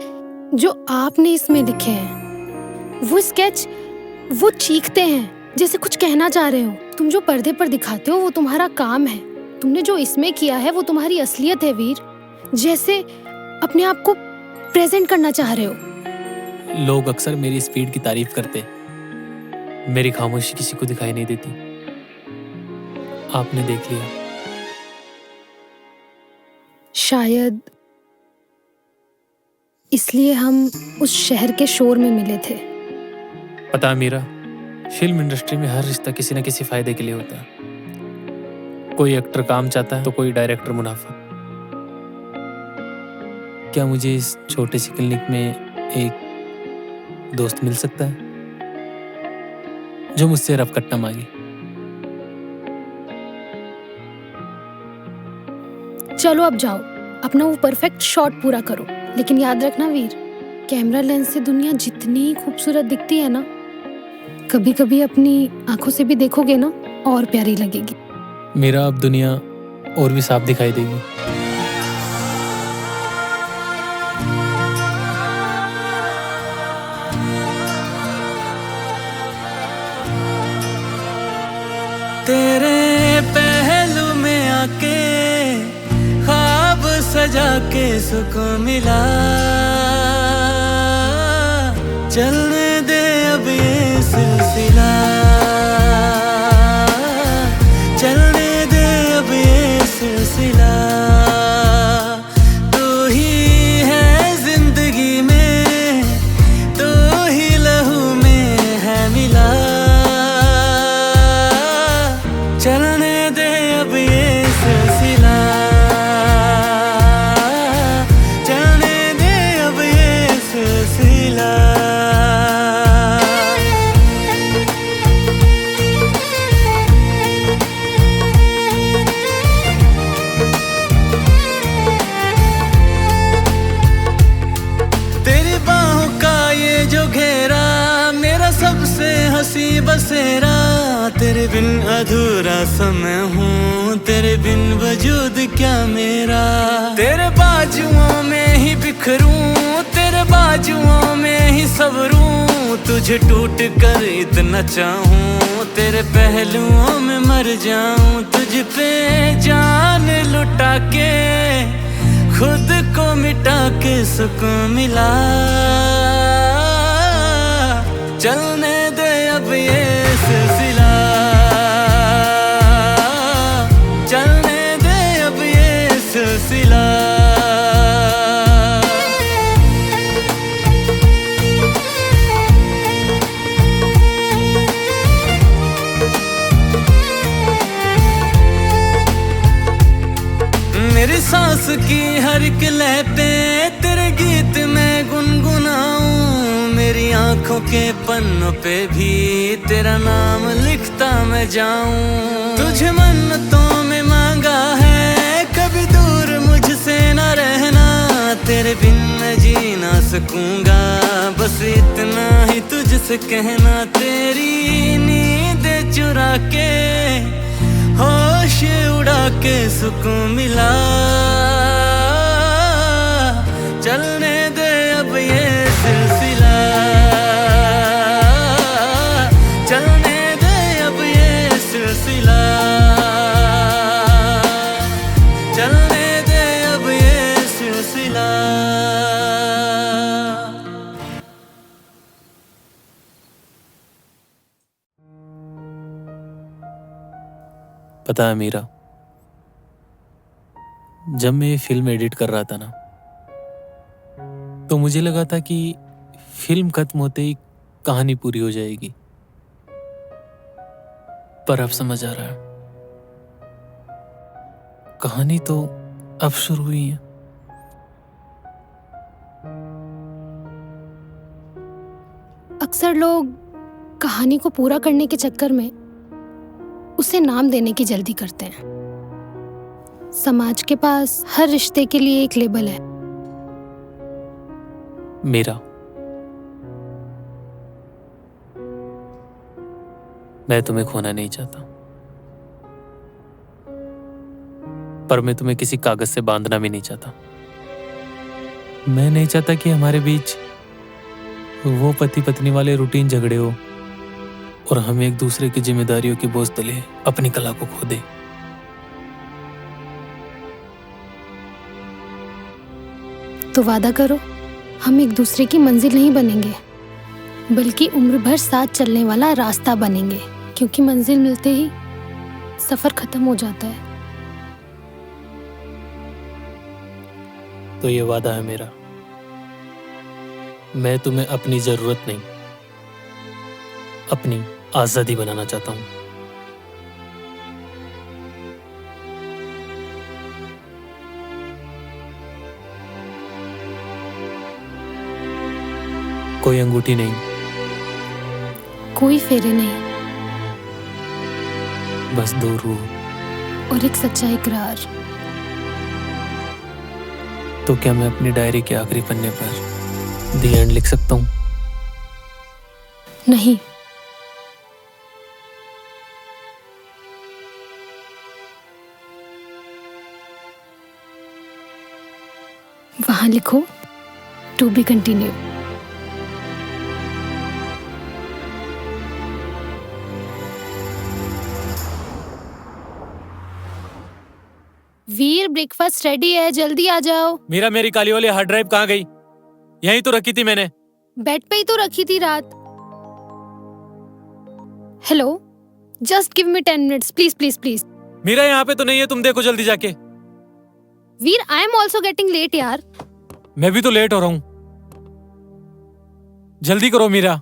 जो आपने इसमें लिखे हैं। वो स्केच, वो चीखते हैं जैसे कुछ कहना चाह रहे हो। तुम जो पर्दे पर दिखाते हो वो तुम्हारा काम है, तुमने जो इसमें किया है वो तुम्हारी असलियत है वीर। जैसे अपने आप को प्रेजेंट करना चाह रहे हो। लोग अक्सर मेरी स्पीड की तारीफ करते, मेरी खामोशी किसी को दिखाई नहीं देती। आपने देख लिया। शायद इसलिए हम उस शहर के शोर में मिले थे। पता है मीरा, फिल्म इंडस्ट्री में हर रिश्ता किसी न किसी फायदे के लिए होता है। कोई एक्टर काम चाहता है तो कोई डायरेक्टर मुनाफा। क्या मुझे इस छोटे सी क्लिनिक में एक दोस्त मिल सकता है जो मुझसे रफकट न मांगे? चलो अब जाओ, अपना वो परफेक्ट शॉट पूरा करो। लेकिन याद रखना वीर, कैमरा लेंस से दुनिया जितनी खूबसूरत दिखती है ना, कभी कभी अपनी आंखों से भी देखोगे ना, और प्यारी लगेगी। मेरा अब दुनिया और भी साफ दिखाई देगी। तेरे पहलू में आके ख्वाब सजा के सुकून मिला। चलने दे अब ये सिलसिला, चलने दे अब ये सिलसिला। तू ही है जिंदगी में, तू ही लहू में है मिला। चलने दे अब ये सिलसिला, चलने दे अब ये सिलसिला। तेरी बाहों का ये जो घेरा, मेरा सबसे हंसी बसेरा। तेरे बिन अधूरा समय हूँ, तेरे बिन वजूद क्या मेरा। तेरे बाजुओं में ही बिखरूं, तेरे बाजुओं में ही सवरूं। तुझे टूट कर इतना चाहूं, तेरे पहलुओं में मर जाऊं। तुझ पे जान लुटा के खुद को मिटा के सुकून मिला। चलने दे अब ये सिलसिला, चलने दे अब ये सिलसिला। मेरी सांस की हर एक लय पे तेरे गीत में गुनगुनाऊं। मेरी आंखों के पन्नों पे भी तेरा नाम लिखता मैं जाऊं। तुझे मन्नतों में मांगा है, कभी दूर मुझसे न रहना। तेरे बिन मैं जी ना सकूंगा, बस इतना ही तुझसे कहना। तेरी नींद चुरा के होश उड़ा के सुकून मिला। चलने दे अब ये सिलसिला, चलने दे अब ये सिलसिला, चलने दे अब ये सिलसिला। पता है मीरा, जब मैं ये फिल्म एडिट कर रहा था ना, तो मुझे लगा था कि फिल्म खत्म होते ही कहानी पूरी हो जाएगी। पर अब समझ आ रहा है, कहानी तो अब शुरू हुई है। अक्सर लोग कहानी को पूरा करने के चक्कर में उसे नाम देने की जल्दी करते हैं। समाज के पास हर रिश्ते के लिए एक लेबल है। मीरा, मैं तुम्हें खोना नहीं चाहता, पर मैं तुम्हें किसी कागज से बांधना भी नहीं चाहता। मैं नहीं चाहता कि हमारे बीच वो पति पत्नी वाले रूटीन झगड़े हो और हम एक दूसरे की जिम्मेदारियों की बोझ तले अपनी कला को खो दे। तो वादा करो, हम एक दूसरे की मंजिल नहीं बनेंगे, बल्कि उम्र भर साथ चलने वाला रास्ता बनेंगे। क्योंकि मंजिल मिलते ही सफर खत्म हो जाता है। तो ये वादा है मेरा, मैं तुम्हें अपनी जरूरत नहीं, अपनी आजादी बनाना चाहता हूं। कोई अंगूठी नहीं, कोई फेरे नहीं, बस दो रूह और एक सच्चा इकरार। तो क्या मैं अपनी डायरी के आखिरी पन्ने पर दी एंड लिख सकता हूँ? नहीं। वहां लिखो to be continue. Veer, breakfast ready है, जल्दी आ जाओ। मीरा, मेरी काली वाली हार्ड ड्राइव कहाँ गई? यहीं तो रखी थी मैंने। बेड पे ही तो रखी थी रात। Hello, just give me 10 minutes please please please. Meera यहाँ पे तो नहीं है, तुम देखो जल्दी जाके। Veer, I am also getting late यार। मैं भी तो लेट हो रहा हूँ, जल्दी करो मीरा।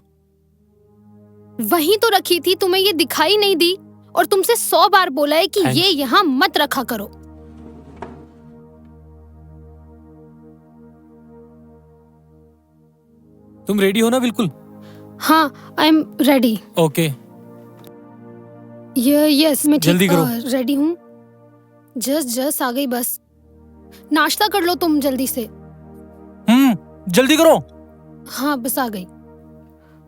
वहीं तो रखी थी, तुम्हें ये दिखाई नहीं दी? और तुमसे 100 बार बोला है कि Thanks. ये यहाँ मत रखा करो। तुम रेडी हो ना? बिल्कुल। हाँ, I am ready. Okay. Yes, मैं जल्दी करो। रेडी हूँ। जस्ट आ गई बस। नाश्ता कर लो तुम जल्दी से। जल्दी करो। हाँ, बस आ गई।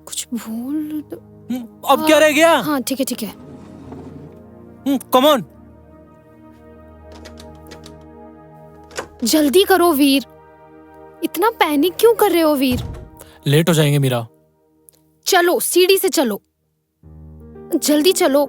कुछ भूल तो... अब क्या रह गया? हाँ, ठीक है ठीक है। Come on. जल्दी करो वीर। इतना पैनिक क्यों कर रहे हो वीर? लेट हो जाएंगे मीरा। चलो, सीढ़ी से चलो, जल्दी चलो।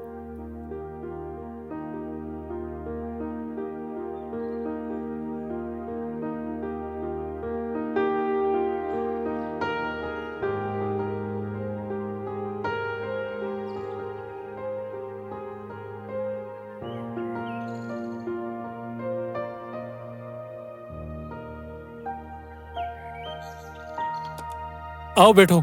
आओ बैठो।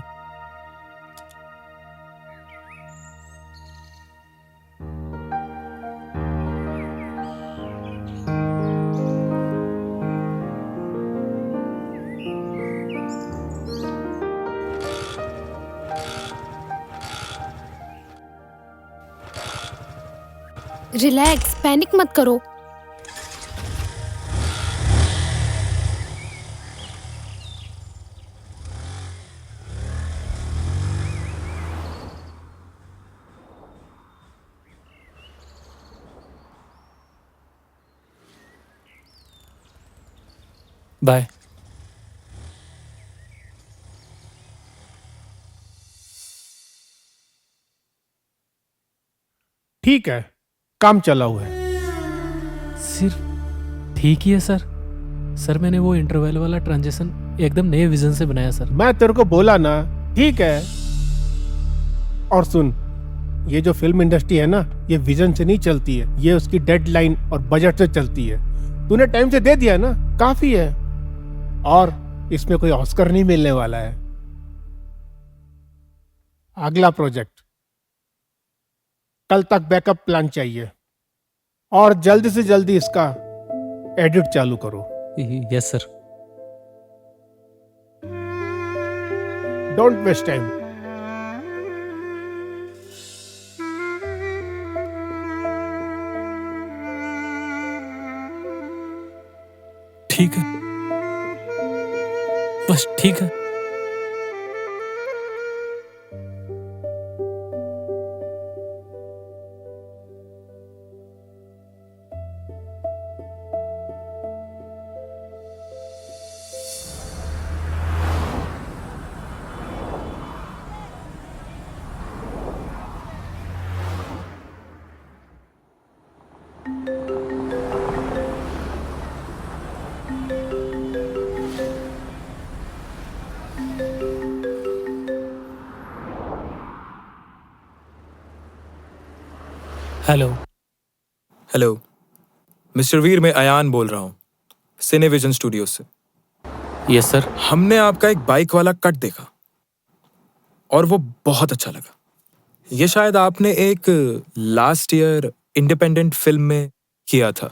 रिलैक्स, पैनिक मत करो। बाय। ठीक है, काम चला हुआ है। सिर्फ ठीक ही है सर। मैंने वो इंटरवल वाला ट्रांजिशन एकदम नए विजन से बनाया सर। मैं तेरे को बोला ना, ठीक है। और सुन, ये जो फिल्म इंडस्ट्री है ना, ये विजन से नहीं चलती है, ये उसकी डेडलाइन और बजट से चलती है। तूने टाइम से दे दिया ना, काफी है। और इसमें कोई ऑस्कर नहीं मिलने वाला है। अगला प्रोजेक्ट कल तक बैकअप प्लान चाहिए, और जल्दी से जल्दी इसका एडिट चालू करो। Yes sir. Don't waste time. ठीक है, बस ठीक है। हेलो। हेलो मिस्टर वीर, मैं अयान बोल रहा हूँ, सिनेविजन स्टूडियो से। Yes sir. हमने आपका एक बाइक वाला कट देखा और वो बहुत अच्छा लगा। ये शायद आपने एक लास्ट ईयर इंडिपेंडेंट फिल्म में किया था।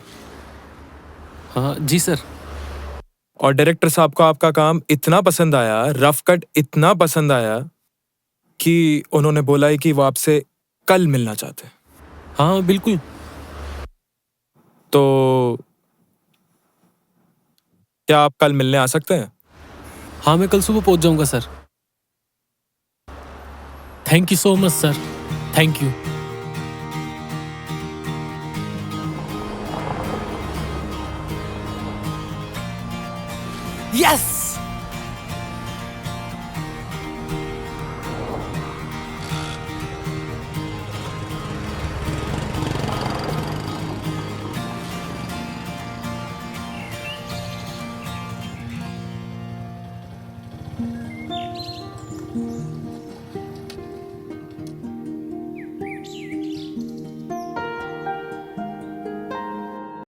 हाँ जी सर। और डायरेक्टर साहब को आपका काम इतना पसंद आया, रफ कट इतना पसंद आया कि उन्होंने बोला है कि वो आपसे कल मिलना चाहते हैं। हाँ बिल्कुल। तो क्या आप कल मिलने आ सकते हैं? हाँ, मैं कल सुबह पहुंच जाऊंगा sir. Thank you so much sir, thank you. Yes!